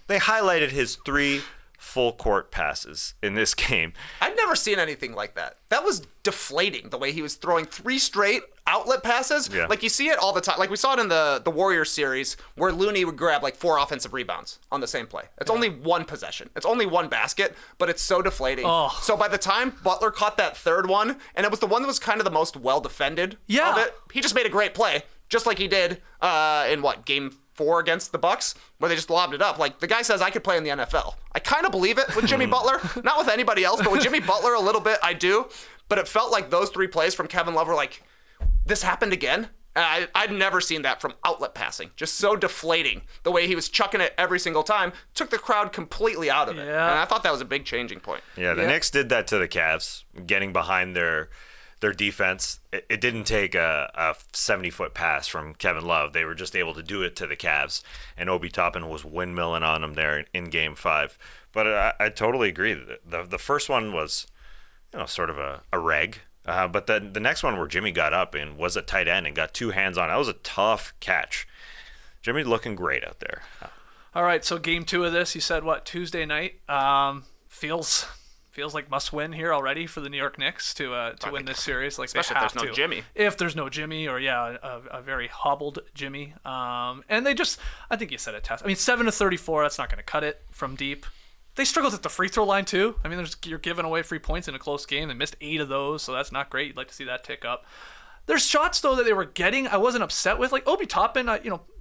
they highlighted his 3 full court passes in this game. I'd never seen anything like that. That was deflating, the way he was throwing 3 straight outlet passes. Yeah. Like, you see it all the time. Like, we saw it in the Warriors series where Looney would grab like 4 offensive rebounds on the same play. It's only one possession. It's only one basket, but it's so deflating. Oh. So by the time Butler caught that third one, and it was the one that was kind of the most well-defended of it, he just made a great play, just like he did in game 4 against the Bucks, where they just lobbed it up. Like, the guy says, I could play in the NFL. I kind of believe it with Jimmy Butler. Not with anybody else, but with Jimmy Butler a little bit, I do. But it felt like those 3 plays from Kevin Love were like, this happened again? I'd never seen that from outlet passing. Just so deflating. The way he was chucking it every single time took the crowd completely out of it. Yeah. And I thought that was a big changing point. Yeah, the Knicks did that to the Cavs, getting behind their defense. It didn't take a 70-foot pass from Kevin Love. They were just able to do it to the Cavs, and Obi Toppin was windmilling on them there in Game 5. But I totally agree. The first one was, sort of a reg. But the next one where Jimmy got up and was a tight end and got 2 hands on, that was a tough catch. Jimmy looking great out there. All right, so Game 2 of this, you said, Tuesday night? Feels like must win here already for the New York Knicks to win this series. Like, especially they have if there's no to. Jimmy. If there's no Jimmy, or a very hobbled Jimmy. And they just, I think you said it, Tess. I mean, 7 to 34, that's not going to cut it from deep. They struggled at the free throw line too. I mean, you're giving away free points in a close game. They missed 8 of those, so that's not great. You'd like to see that tick up. There's shots though that they were getting I wasn't upset with. Like Obi Toppin,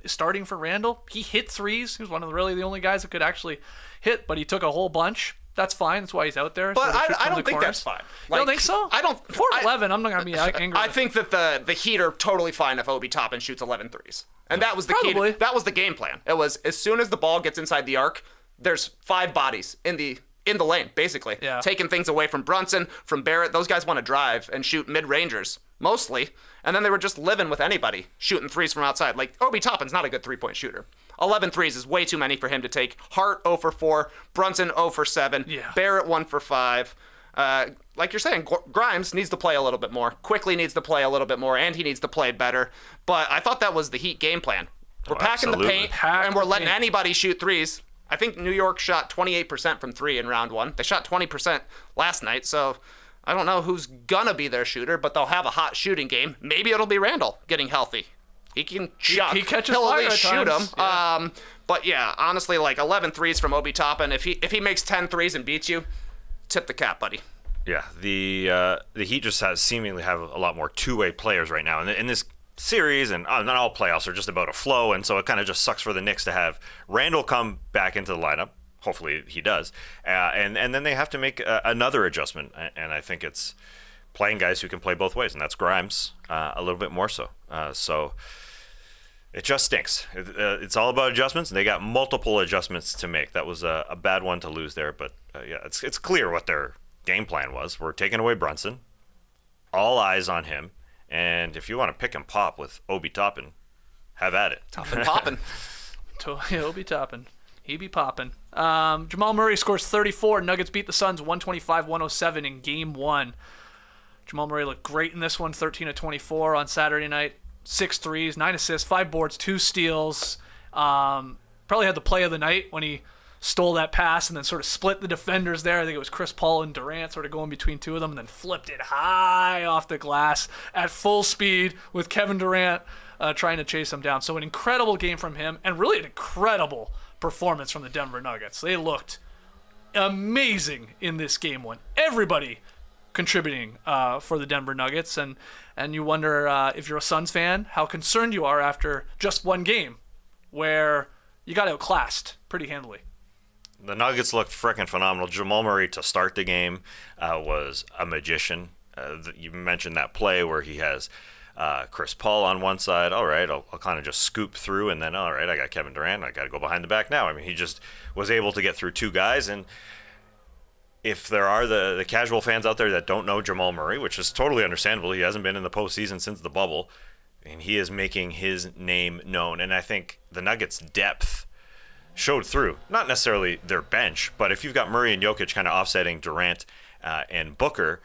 starting for Randall, he hit threes. He was one of the only guys that could actually hit, but he took a whole bunch. That's fine. That's why he's out there. But I don't think that's fine. You don't think so? I don't. 4-11. I'm not gonna be angry. I think that the Heat are totally fine if Obi Toppin shoots 11 threes, and that was the Probably. key. That was the game plan. It was as soon as the ball gets inside the arc, there's 5 bodies in the lane, basically. Yeah. Taking things away from Brunson, from Barrett. Those guys want to drive and shoot mid-rangers, mostly. And then they were just living with anybody, shooting threes from outside. Like, Obi Toppin's not a good 3-point shooter. 11 threes is way too many for him to take. Hart 0 for 4, Brunson 0 for 7, Barrett 1 for 5. Like you're saying, Grimes needs to play a little bit more. Quickly needs to play a little bit more, and he needs to play better. But I thought that was the Heat game plan. We're packing the paint, and we're letting anybody shoot threes. I think New York shot 28% from 3 in round 1. They shot 20% last night, so I don't know who's gonna be their shooter, but they'll have a hot shooting game. Maybe it'll be Randall getting healthy. He can chuck. He catches He'll fire at least at shoot times. him. Yeah. But yeah, honestly, like 11 threes from Obi Toppin. If he makes 10 threes and beats you, tip the cap, buddy. Yeah, the Heat just seemingly have a lot more two-way players right now. And in this series, and not all playoffs are just about a flow, and so it kind of just sucks for the Knicks to have Randall come back into the lineup. Hopefully he does. And then they have to make another adjustment, and I think it's playing guys who can play both ways, and that's Grimes a little bit more so. So it just stinks. It's all about adjustments, and they got multiple adjustments to make. That was a bad one to lose there, but yeah, it's clear what their game plan was. We're taking away Brunson, all eyes on him, and if you want to pick and pop with Obi Toppin, have at it. Toppin poppin'. Obi Toppin. He be popping. Jamal Murray scores 34. Nuggets beat the Suns 125-107 in Game 1. Jamal Murray looked great in this one, 13 of 24 on Saturday night. 6 threes, 9 assists, 5 boards, 2 steals. Probably had the play of the night when he stole that pass and then sort of split the defenders there. I think it was Chris Paul and Durant sort of going between two of them and then flipped it high off the glass at full speed with Kevin Durant trying to chase him down. So an incredible game from him, and really an incredible performance from the Denver Nuggets. They looked amazing in this game one. Everybody contributing for the Denver Nuggets, and you wonder if you're a Suns fan, how concerned you are after just one game where you got outclassed pretty handily. The Nuggets looked freaking phenomenal. Jamal Murray to start the game was a magician. You mentioned that play where he has Chris Paul on one side. All right, I'll kind of just scoop through, and then, all right, I got Kevin Durant. I got to go behind the back now. I mean, he just was able to get through 2 guys. And if there are the casual fans out there that don't know Jamal Murray, which is totally understandable, he hasn't been in the postseason since the bubble, and he is making his name known. And I think the Nuggets' depth showed through. Not necessarily their bench, but if you've got Murray and Jokic kind of offsetting Durant and Booker,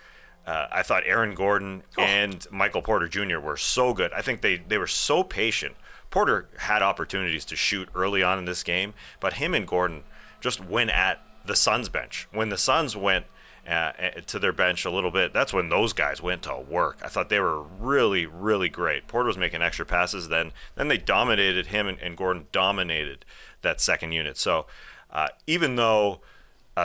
I thought Aaron Gordon and Michael Porter Jr. were so good. I think they were so patient. Porter had opportunities to shoot early on in this game, but him and Gordon just went at the Suns bench. When the Suns went to their bench a little bit, that's when those guys went to work. I thought they were really, really great. Porter was making extra passes. Then they dominated him, and Gordon dominated that second unit. So even though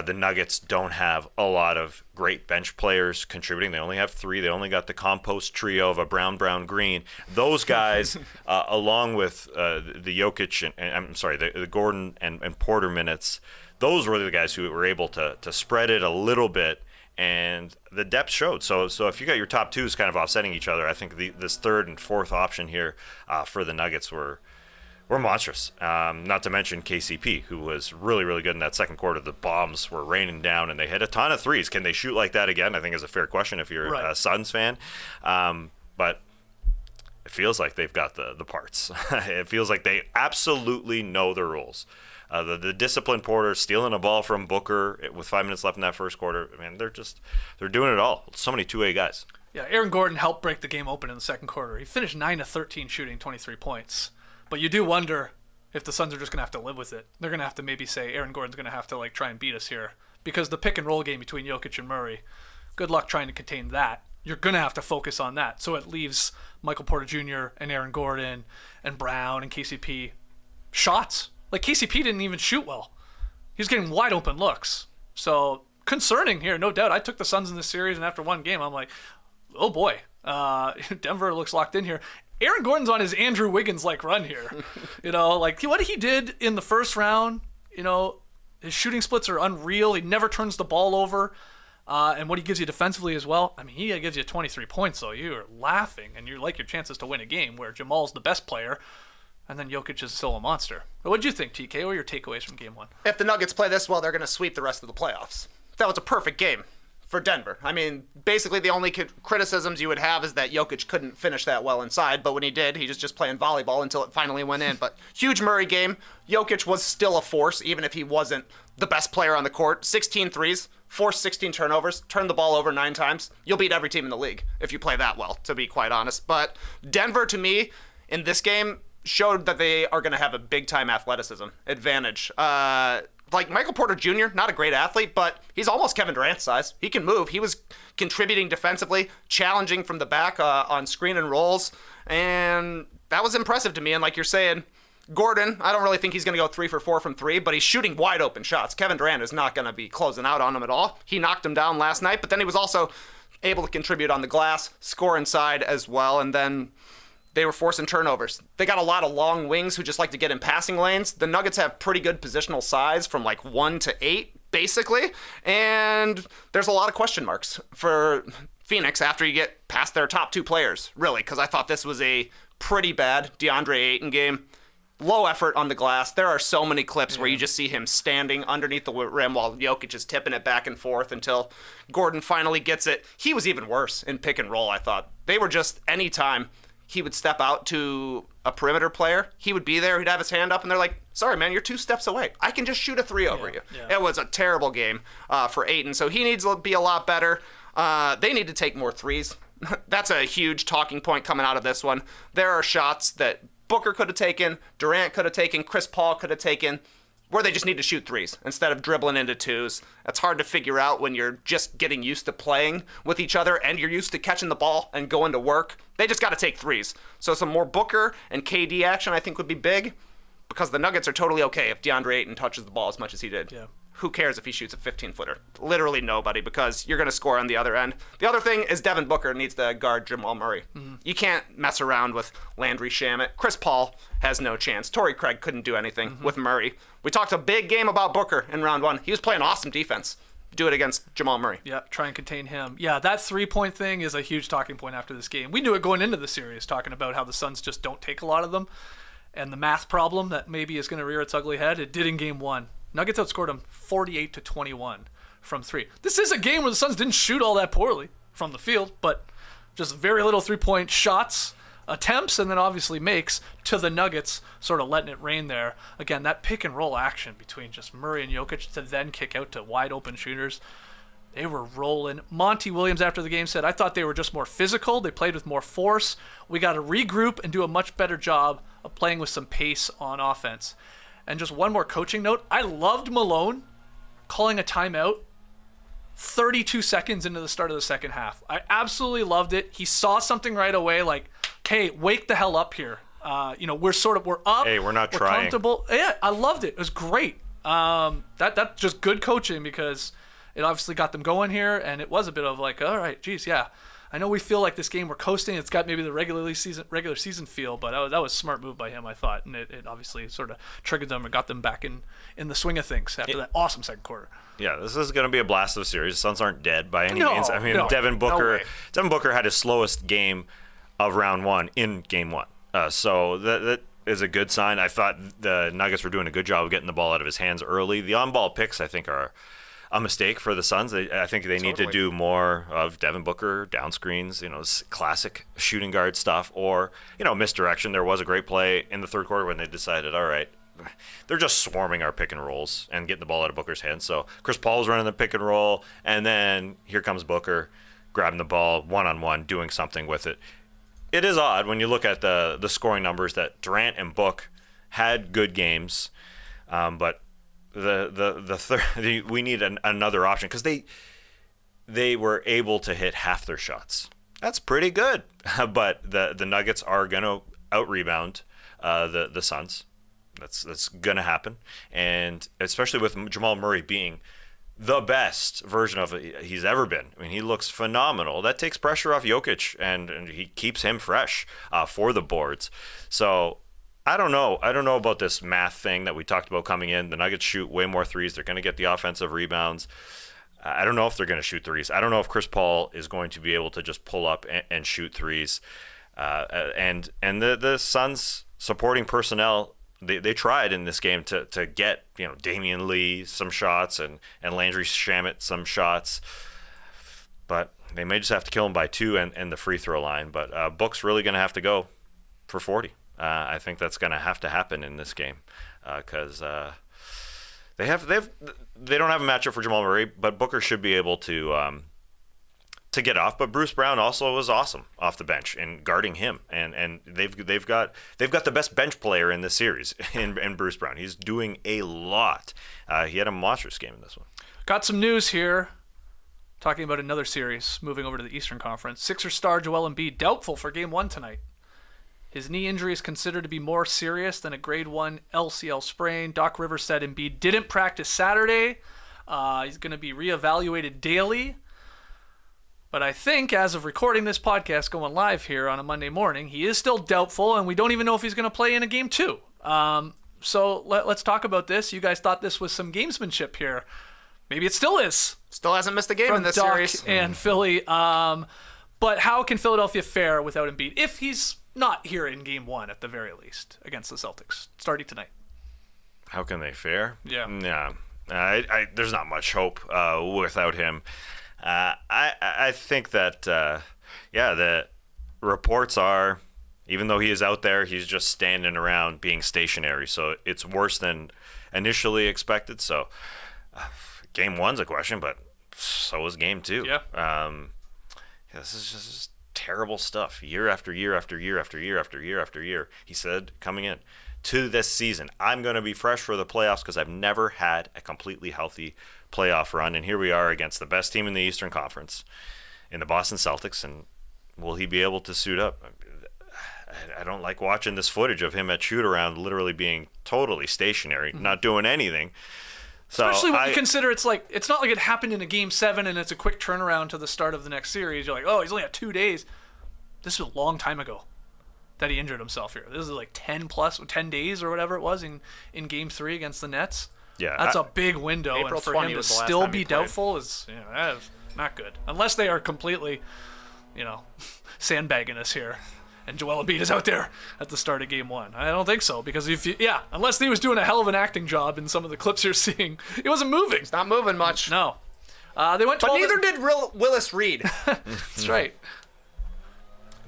the Nuggets don't have a lot of great bench players contributing, they only have 3. They only got the compost trio of a Brown, Green. Those guys, along with the Jokic the Gordon and Porter minutes, those were the guys who were able to spread it a little bit, and the depth showed. So if you got your top twos kind of offsetting each other, I think this third and fourth option here for the Nuggets were monstrous. Not to mention KCP, who was really, really good in that second quarter. The bombs were raining down, and they hit a ton of threes. Can they shoot like that again? I think is a fair question if you're a Suns fan. But it feels like they've got the parts. It feels like they absolutely know the rules. The disciplined Porter stealing a ball from Booker with 5 minutes left in that first quarter. I mean, they're doing it all. So many two-way guys. Yeah, Aaron Gordon helped break the game open in the second quarter. He finished 9 of 13 shooting, 23 points. But you do wonder if the Suns are just going to have to live with it. They're going to have to maybe say Aaron Gordon's going to have to try and beat us here, because the pick and roll game between Jokic and Murray, good luck trying to contain that. You're going to have to focus on that. So it leaves Michael Porter Jr. and Aaron Gordon and Brown and KCP shots. KCP didn't even shoot well. He's getting wide open looks. So concerning here, no doubt. I took the Suns in this series, and after one game, I'm like, oh boy, Denver looks locked in here. Aaron Gordon's on his Andrew Wiggins-like run here. What he did in the first round, his shooting splits are unreal. He never turns the ball over. And what he gives you defensively as well, I mean, he gives you 23 points, so you're laughing, and you like your chances to win a game where Jamal's the best player, and then Jokic is still a monster. But what did you think, TK? What were your takeaways from Game 1? If the Nuggets play this well, they're going to sweep the rest of the playoffs. That was a perfect game for Denver. I mean, basically the only criticisms you would have is that Jokic couldn't finish that well inside, but when he did, he was just playing volleyball until it finally went in. But huge Murray game. Jokic was still a force, even if he wasn't the best player on the court. 16 threes, forced 16 turnovers, turned the ball over 9 times. You'll beat every team in the league if you play that well, to be quite honest. But Denver, to me, in this game, showed that they are going to have a big-time athleticism advantage. Michael Porter Jr., not a great athlete, but he's almost Kevin Durant's size. He can move. He was contributing defensively, challenging from the back on screen and rolls, and that was impressive to me. And like you're saying, Gordon, I don't really think he's going to go 3 for 4 from 3, but he's shooting wide open shots. Kevin Durant is not going to be closing out on him at all. He knocked him down last night, but then he was also able to contribute on the glass, score inside as well, and then they were forcing turnovers. They got a lot of long wings who just like to get in passing lanes. The Nuggets have pretty good positional size from 1 to 8, basically. And there's a lot of question marks for Phoenix after you get past their top 2 players, really, because I thought this was a pretty bad DeAndre Ayton game. Low effort on the glass. There are so many clips where you just see him standing underneath the rim while Jokic is tipping it back and forth until Gordon finally gets it. He was even worse in pick and roll, I thought. They were just, anytime he would step out to a perimeter player, he would be there, he'd have his hand up, and they're like, sorry, man, you're 2 steps away. I can just shoot a 3 over you. Yeah. It was a terrible game for Ayton, so he needs to be a lot better. They need to take more threes. That's a huge talking point coming out of this one. There are shots that Booker could have taken, Durant could have taken, Chris Paul could have taken, where they just need to shoot threes instead of dribbling into 2s. That's hard to figure out when you're just getting used to playing with each other and you're used to catching the ball and going to work. They just got to take threes. So some more Booker and KD action I think would be big, because the Nuggets are totally okay if DeAndre Ayton touches the ball as much as he did. Yeah. Who cares if he shoots a 15-footer? Literally nobody, because you're going to score on the other end. The other thing is Devin Booker needs to guard Jamal Murray. Mm-hmm. You can't mess around with Landry Shamet. Chris Paul has no chance. Torrey Craig couldn't do anything with Murray. We talked a big game about Booker in round 1. He was playing awesome defense. Do it against Jamal Murray. Yeah, try and contain him. Yeah, that 3-point thing is a huge talking point after this game. We knew it going into the series, talking about how the Suns just don't take a lot of them, and the math problem that maybe is going to rear its ugly head. It did in Game 1. Nuggets outscored them 48-21 from 3. This is a game where the Suns didn't shoot all that poorly from the field, but just very little 3-point shots, attempts, and then obviously makes to the Nuggets, sort of letting it rain there. Again, that pick and roll action between just Murray and Jokic to then kick out to wide open shooters. They were rolling. Monty Williams after the game said, I thought they were just more physical. They played with more force. We got to regroup and do a much better job of playing with some pace on offense. And just one more coaching note. I loved Malone calling a timeout 32 seconds into the start of the second half. I absolutely loved it. He saw something right away, like, okay, wake the hell up here. We're up. Hey, we're not we're trying. Comfortable. Yeah, I loved it. It was great. That's just good coaching, because it obviously got them going here, and it was a bit of like, all right, geez, yeah. I know we feel like this game we're coasting. It's got maybe the regular season feel, but that was a smart move by him, I thought, and it obviously sort of triggered them and got them back in the swing of things after that awesome second quarter. Yeah, this is going to be a blast of a series. The Suns aren't dead by any means. I mean, no, Devin Booker way. had his slowest game of round one in game one. So that is a good sign. I thought the Nuggets were doing a good job of getting the ball out of his hands early. The on-ball picks, I think, are a mistake for the Suns. I think they need to do more of Devin Booker down screens, classic shooting guard stuff, or misdirection. There was a great play in the third quarter when they decided, all right, they're just swarming our pick and rolls and getting the ball out of Booker's hands. So Chris Paul's running the pick and roll, and then here comes Booker grabbing the ball one-on-one, doing something with it. It is odd when you look at the scoring numbers that Durant and Book had good games, but we need another option, because they were able to hit half their shots. That's pretty good. But the Nuggets are going to out-rebound the Suns. That's going to happen. And especially with Jamal Murray being the best version of he's ever been. I mean, he looks phenomenal. That takes pressure off Jokic, and he keeps him fresh for the boards. So I don't know about this math thing that we talked about coming in. The Nuggets shoot way more threes. They're going to get the offensive rebounds. I don't know if they're going to shoot threes. I don't know if Chris Paul is going to be able to just pull up and shoot threes. And the Suns supporting personnel, they tried in this game to get Damian Lee some shots and Landry Shamet some shots, but they may just have to kill him by two and the free throw line. But Book's really going to have to go for 40. I think that's going to have to happen in this game, because they don't have a matchup for Jamal Murray, but Booker should be able to get off. But Bruce Brown also was awesome off the bench and guarding him, and they've got the best bench player in this series in Bruce Brown. He's doing a lot. He had a monstrous game in this one. Got some news here. Talking about another series, moving over to the Eastern Conference. Sixers star Joel Embiid doubtful for Game 1 tonight. His knee injury is considered to be more serious than a grade 1 LCL sprain. Doc Rivers said Embiid didn't practice Saturday. He's going to be reevaluated daily. But I think, as of recording this podcast going live here on a Monday morning, he is still doubtful, and we don't even know if he's going to play in a Game 2. So let's talk about this. You guys thought this was some gamesmanship here. Maybe it still is. Still hasn't missed a game in this Doc series. And Philly. But how can Philadelphia fare without Embiid if he's not here in Game 1 at the very least against the Celtics starting tonight? How can they fare? Yeah. There's not much hope without him. I think that the reports are, even though he is out there, he's just standing around being stationary. So it's worse than initially expected. So Game 1's a question, but so is Game 2. Yeah. This is just terrible stuff. Year after year after year after year after year after year. He said coming in to this season, I'm going to be fresh for the playoffs because I've never had a completely healthy playoff run. And here we are against the best team in the Eastern Conference in the Boston Celtics. And will he be able to suit up? I don't like watching this footage of him at shoot around literally being totally stationary, not doing anything. So especially when you consider it's not like it happened in a Game 7 and it's a quick turnaround to the start of the next series. You're like, oh, he's only had 2 days. This was a long time ago that he injured himself here. This is like 10 days or whatever it was in Game 3 against the Nets. Yeah, that's a big window. April and for 20 him to was the last still time be he played. doubtful is that is not good. Unless they are completely, sandbagging us here. And Joel Embiid is out there at the start of Game 1. I don't think so, because unless he was doing a hell of an acting job in some of the clips you're seeing, he wasn't moving. He's not moving much. No. They went 12. But neither did Willis Reed. That's right.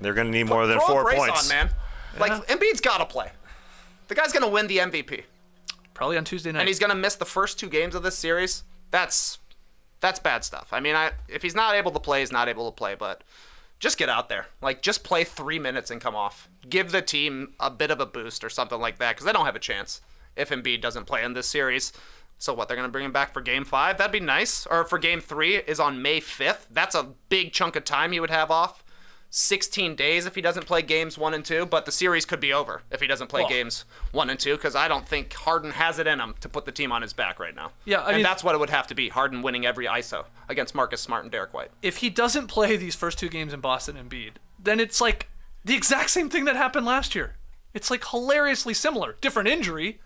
They're going to need more than 4 points. On, man. Embiid's got to play. The guy's going to win the MVP. Probably on Tuesday night. And he's going to miss the first 2 games of this series. That's bad stuff. I mean, if he's not able to play, he's not able to play, but just get out there. Just play 3 minutes and come off. Give the team a bit of a boost or something like that, because they don't have a chance if Embiid doesn't play in this series. So what, they're going to bring him back for Game 5? That'd be nice. Or for Game 3 is on May 5th. That's a big chunk of time he would have off. 16 days if he doesn't play Games 1 and 2, but the series could be over if he doesn't play Games 1 and 2, because I don't think Harden has it in him to put the team on his back right now. Yeah, I mean, that's what it would have to be, Harden winning every ISO against Marcus Smart and Derek White. If he doesn't play these first 2 games in Boston and Embiid, then it's like the exact same thing that happened last year. It's like hilariously similar. Different injury,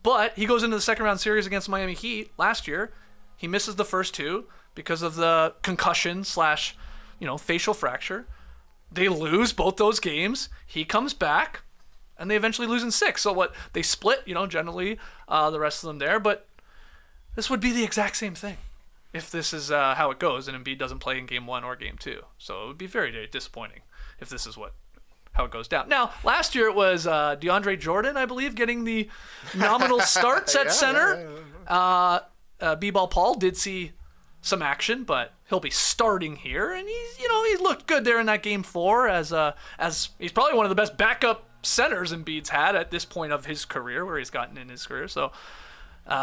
but he goes into the second round series against Miami Heat last year. He misses the first 2 because of the concussion / facial fracture. They lose both those games. He comes back, and they eventually lose in 6. So what? They split, generally, the rest of them there. But this would be the exact same thing if this is how it goes, and Embiid doesn't play in Game 1 or Game 2. So it would be very, very disappointing if this is how it goes down. Now, last year it was DeAndre Jordan, I believe, getting the nominal starts at center. B-Ball Paul did see some action, but he'll be starting here, and he looked good there in that Game 4 as he's probably one of the best backup centers Embiid's had at this point of his career, where he's gotten in his career. So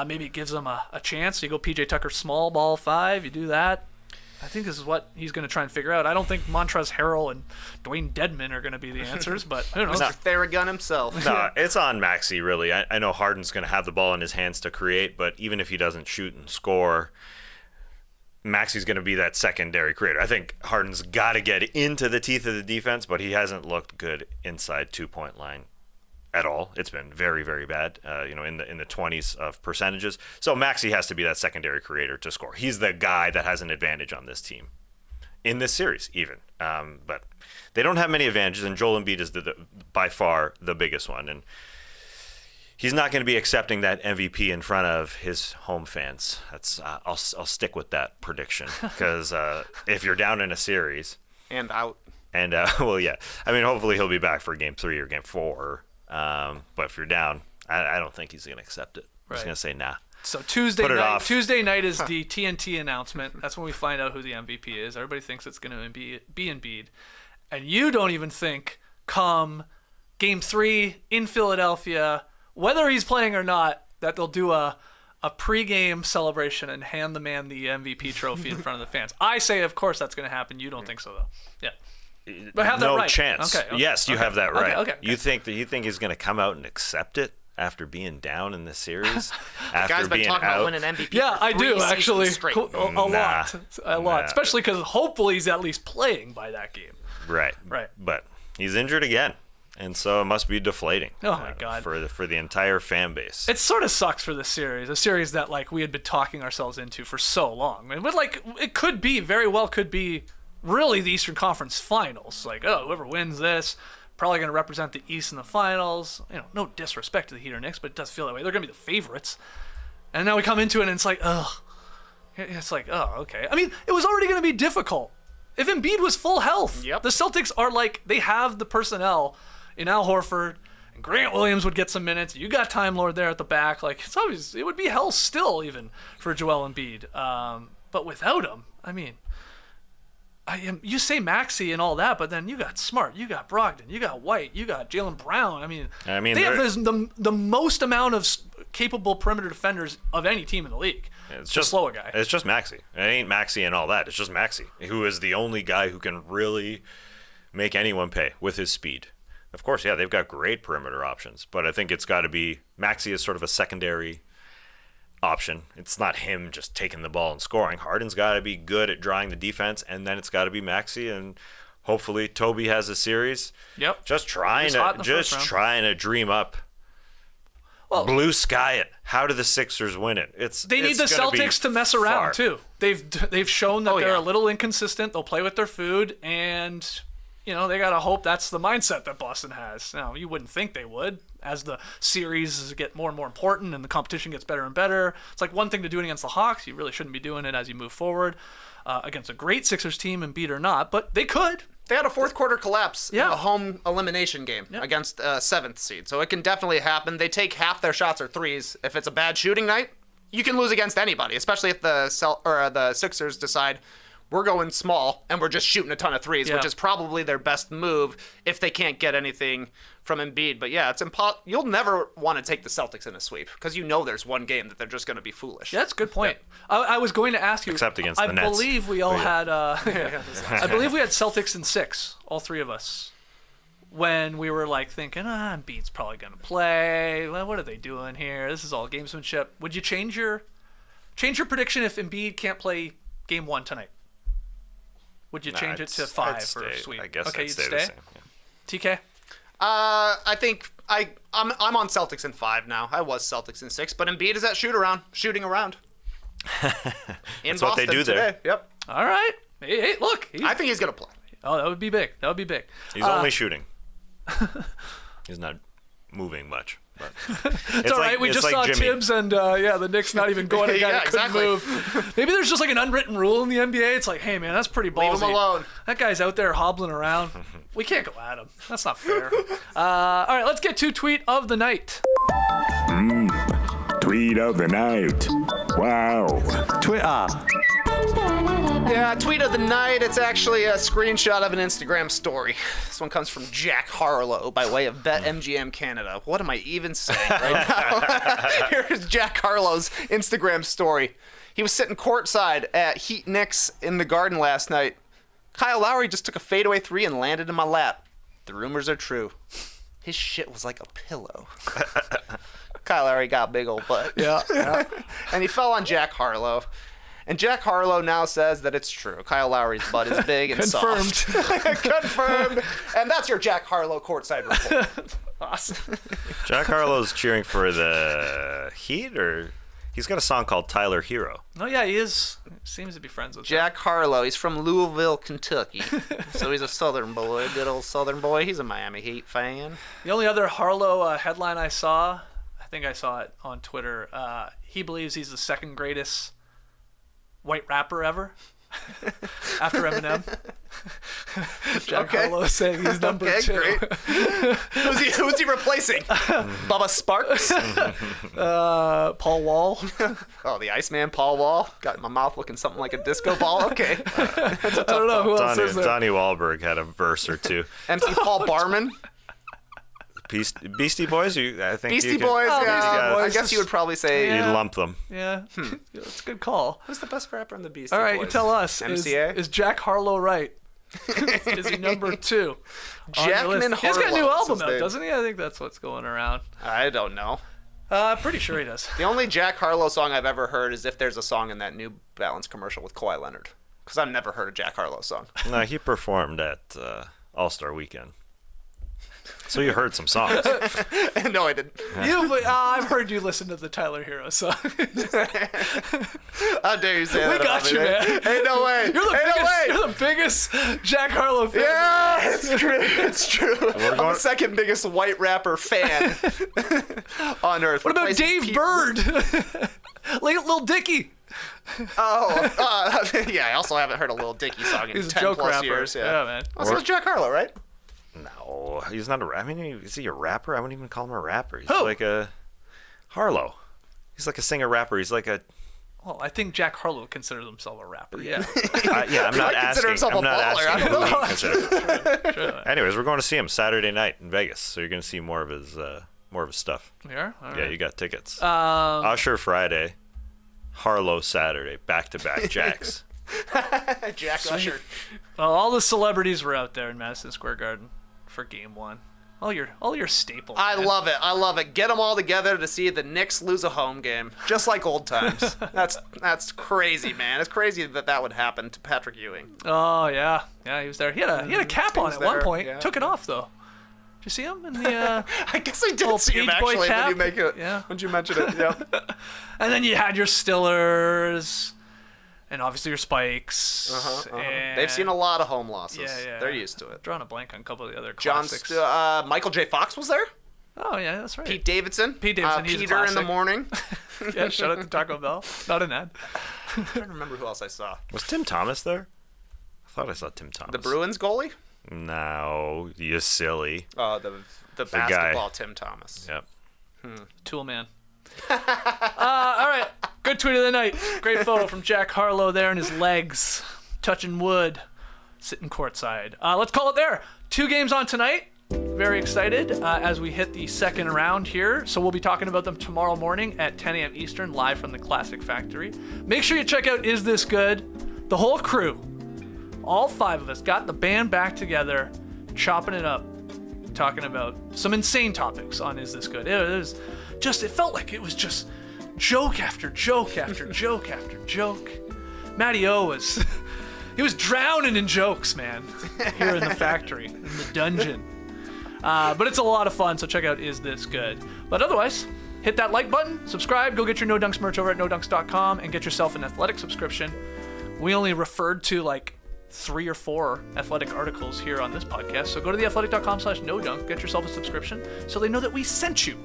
maybe it gives him a chance. You go PJ Tucker small ball 5, you do that. I think this is what he's going to try and figure out. I don't think Montrezl Harrell and Dwayne Dedman are going to be the answers, but who knows? Mr. Theragun himself. No, it's on Maxey, really. I know Harden's going to have the ball in his hands to create, but even if he doesn't shoot and score, Maxey's going to be that secondary creator. I think Harden's got to get into the teeth of the defense, but he hasn't looked good inside 2-point line at all. It's been very, very bad, in the 20s of percentages. So Maxey has to be that secondary creator to score. He's the guy that has an advantage on this team, in this series even. But they don't have many advantages, and Joel Embiid is by far the biggest one. And he's not going to be accepting that MVP in front of his home fans. That's I'll stick with that prediction, because if you're down in a series and out, and hopefully he'll be back for Game 3 or Game 4. But if you're down, I don't think he's going to accept it. He's going to say nah. So Tuesday night is the TNT announcement. That's when we find out who the MVP is. Everybody thinks it's going to be Embiid, and you don't even think come Game 3 in Philadelphia, whether he's playing or not, that they'll do a pregame celebration and hand the man the MVP trophy in front of the fans. I say, of course, that's going to happen. You don't think so, though. Yeah. But have that no right. chance. Okay. Yes, you have that right. Okay. You think he's going to come out and accept it after being down in the series? After guy's been being talking out? about winning MVP. Yeah, I do actually. A lot, especially because hopefully he's at least playing by that game. Right. But he's injured again, and so it must be deflating. Oh my God! For the entire fan base. It sort of sucks for this series, a series that we had been talking ourselves into for so long. And it could be really the Eastern Conference Finals. Whoever wins this probably going to represent the East in the finals. No disrespect to the Heat or Knicks, but it does feel that way. They're going to be the favorites. And now we come into it and it's like, ugh. It's like, oh, okay. I mean, it was already going to be difficult. If Embiid was full health, Yep. The Celtics are they have the personnel in Al Horford, and Grant Williams would get some minutes. You got Time Lord there at the back. It would be hell still even for Joel Embiid. But without him, I mean, you say Maxey and all that, but then you got Smart, you got Brogdon, you got White, you got Jaylen Brown. I mean they have the most amount of capable perimeter defenders of any team in the league. It's just slow a guy. It's just Maxey. It ain't Maxey and all that. It's just Maxey, who is the only guy who can really make anyone pay with his speed. Of course, yeah, they've got great perimeter options, but I think it's got to be Maxey as sort of a secondary option. It's not him just taking the ball and scoring. Harden's got to be good at drawing the defense, and then it's got to be Maxey, and hopefully Toby has a series. Yep. Just trying to dream up. Well, blue sky it. How do the Sixers win it? They need the Celtics to mess around too. They've shown that they're a little inconsistent. They'll play with their food, and they gotta hope that's the mindset that Boston has. Now, you wouldn't think they would. As the series get more and more important and the competition gets better and better, it's like one thing to do it against the Hawks. You really shouldn't be doing it as you move forward against a great Sixers team, Embiid or not, but they could. They had a fourth quarter collapse in a home elimination game against a 7th seed, so it can definitely happen. They take half their shots or threes. If it's a bad shooting night, you can lose against anybody, especially if the Sixers decide we're going small and we're just shooting a ton of threes, which is probably their best move if they can't get anything from Embiid. But yeah, it's you'll never want to take the Celtics in a sweep because there's one game that they're just going to be foolish. Yeah, that's a good point. I was going to ask you. Except against the Nets. I believe we all had. I believe we had Celtics in 6, all 3 of us, when we were like thinking, Embiid's probably going to play. Well, what are they doing here? This is all gamesmanship. Would you change your prediction if Embiid can't play Game 1 tonight? Would you change it to 5 for sweep? I guess okay, I'd you'd stay stay. the same. Yeah. TK? I think I'm on Celtics in 5 now. I was Celtics in 6, but Embiid is at shooting around. That's what they do today. there. Yep. All right. Hey, look. I think he's gonna play. Oh, that would be big. He's only shooting. He's not moving much. But it's all right. We just saw Jimmy. Tibbs and the Knicks not even going. A guy that couldn't exactly. move. Maybe there's just like an unwritten rule in the NBA. It's like, hey man, that's pretty ballsy. Leave him alone. That guy's out there hobbling around. We can't go at him. That's not fair. All right, let's get to tweet of the night. Tweet of the night. Wow. Twitter. Yeah, tweet of the night. It's actually a screenshot of an Instagram story. This one comes from Jack Harlow by way of BetMGM Canada. What am I even saying right now? Here's Jack Harlow's Instagram story. He was sitting courtside at Heat Knicks in the Garden last night. Kyle Lowry just took a fadeaway 3 and landed in my lap. The rumors are true. His shit was like a pillow. Kyle Lowry got a big old butt. Yeah. And he fell on Jack Harlow. And Jack Harlow now says that it's true. Kyle Lowry's butt is big and soft. Confirmed. And that's your Jack Harlow courtside report. Awesome. Jack Harlow's cheering for the Heat, or he's got a song called Tyler Hero. Oh yeah, he is. Seems to be friends with Jack Harlow. He's from Louisville, Kentucky. So he's a Southern boy, good old Southern boy. He's a Miami Heat fan. The only other Harlow headline I saw, I think I saw it on Twitter. He believes he's the second greatest white rapper ever after Eminem. Jack Harlow saying he's number 2. Great. Who's he replacing? Bubba Sparks? Paul Wall. Oh, the Iceman, Paul Wall. Got my mouth looking something like a disco ball. Okay. I don't know who else is there. Donnie Wahlberg had a verse or two. MC Paul Barman. Beastie Boys? I think Beastie you could, Boys, Oh, yeah. Beastie Boys. I guess you would probably say. You'd lump them. Yeah, it's a good call. Who's the best rapper in the Beastie All right, Boys? you tell us. MCA? Is Jack Harlow right? Is he number 2? Jackman He's got a new Harlow is album his out, name. doesn't he? I think that's what's going around. I don't know. Pretty sure he does. The only Jack Harlow song I've ever heard is if there's a song in that New Balance commercial with Kawhi Leonard. Because I've never heard a Jack Harlow song. No, he performed at All-Star Weekend. So you heard some songs. No, I didn't. I've heard you listen to the Tyler Hero song. How dare you say that? We got you, man. Hey, no way. You're the biggest Jack Harlow fan. Yeah, it's true. It's true. I'm the second biggest white rapper fan on earth. What about Dave Bird? Lil Dicky. Yeah, I also haven't heard a Lil Dicky song in He's a 10 joke plus rapper. years. Yeah, man. So it's Jack Harlow, right? No, he's not a rapper. I mean, is he a rapper? I wouldn't even call him a rapper. He's Who? like a Harlow. He's like a singer-rapper. He's like a... Well, I think Jack Harlow considers himself a rapper. Yeah. I'm not consider asking. himself I'm a not baller. asking I don't who he considers. Sure. Anyways, we're going to see him Saturday night in Vegas, so you're going to see more of his stuff. Yeah. All right. Yeah, you got tickets. Usher Friday, Harlow Saturday, back-to-back Jacks. Jack Usher. Well, all the celebrities were out there in Madison Square Garden for Game 1. All your staples. I man. love it. I love it. Get them all together to see the Knicks lose a home game, just like old times. That's crazy, man. It's crazy that would happen to Patrick Ewing. Oh yeah, he was there. He had a cap on was at one there, point. yeah. Took it off though. Did you see him in the? I guess I did Little see him Beach Boy actually cap? when you make it. Yeah. When you mention it. Yep. And then you had your Stillers, and obviously your Spikes. And They've seen a lot of home losses. Yeah. They're used to it. Drawing a blank on a couple of the other John, classics. Michael J. Fox was there. Oh yeah, that's right. Pete Davidson. Pete Davidson, he's a Peter in the classic. morning. Yeah, shout out to Taco Bell. Not an ad. I don't remember who else I saw. Was Tim Thomas there? I thought I saw Tim Thomas. The Bruins goalie. No, you silly. Oh, the guy. basketball Tim Thomas. Yep. Tool man. All right, good tweet of the night. Great photo from Jack Harlow there and his legs touching wood, sitting courtside. Let's call it there. 2 games on tonight. Very excited as we hit the second round here. So we'll be talking about them tomorrow morning at 10 a.m. Eastern, live from the Classic Factory. Make sure you check out Is This Good? The whole crew, all 5 of us, got the band back together, chopping it up, talking about some insane topics on Is This Good? It felt like it was just joke after joke after joke after joke. Matty O was drowning in jokes, man, here in the factory, in the dungeon. But it's a lot of fun, so check out Is This Good? But otherwise, hit that like button, subscribe, go get your No Dunks merch over at nodunks.com, and get yourself an athletic subscription. We only referred to like 3 or 4 athletic articles here on this podcast, so go to theathletic.com/nodunk, get yourself a subscription, so they know that we sent you,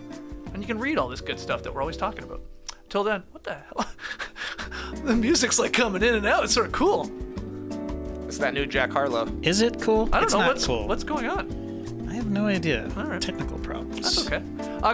and you can read all this good stuff that we're always talking about. Till then, what the hell? The music's like coming in and out. It's sort of cool. It's that new Jack Harlow. Is it cool? I don't it's know not cool. What's going on. I have no idea. All right. Technical problems. That's okay.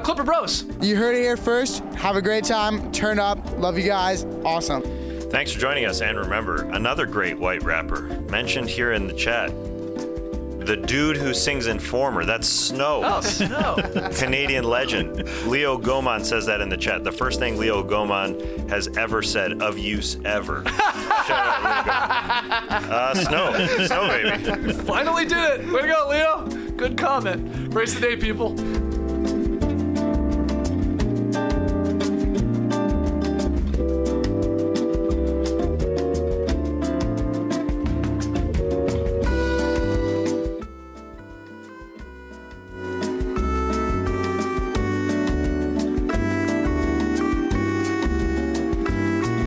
Clipper Bros. You heard it here first. Have a great time. Turn up. Love you guys. Awesome. Thanks for joining us, and remember, another great white rapper mentioned here in the chat. The dude who sings Informer, that's Snow. Oh, Snow. Canadian legend. Leo Goman says that in the chat. The first thing Leo Goman has ever said of use ever. Shout out Leo Goman. Snow baby. Finally did it. Way to go, Leo. Good comment. Race the day, people.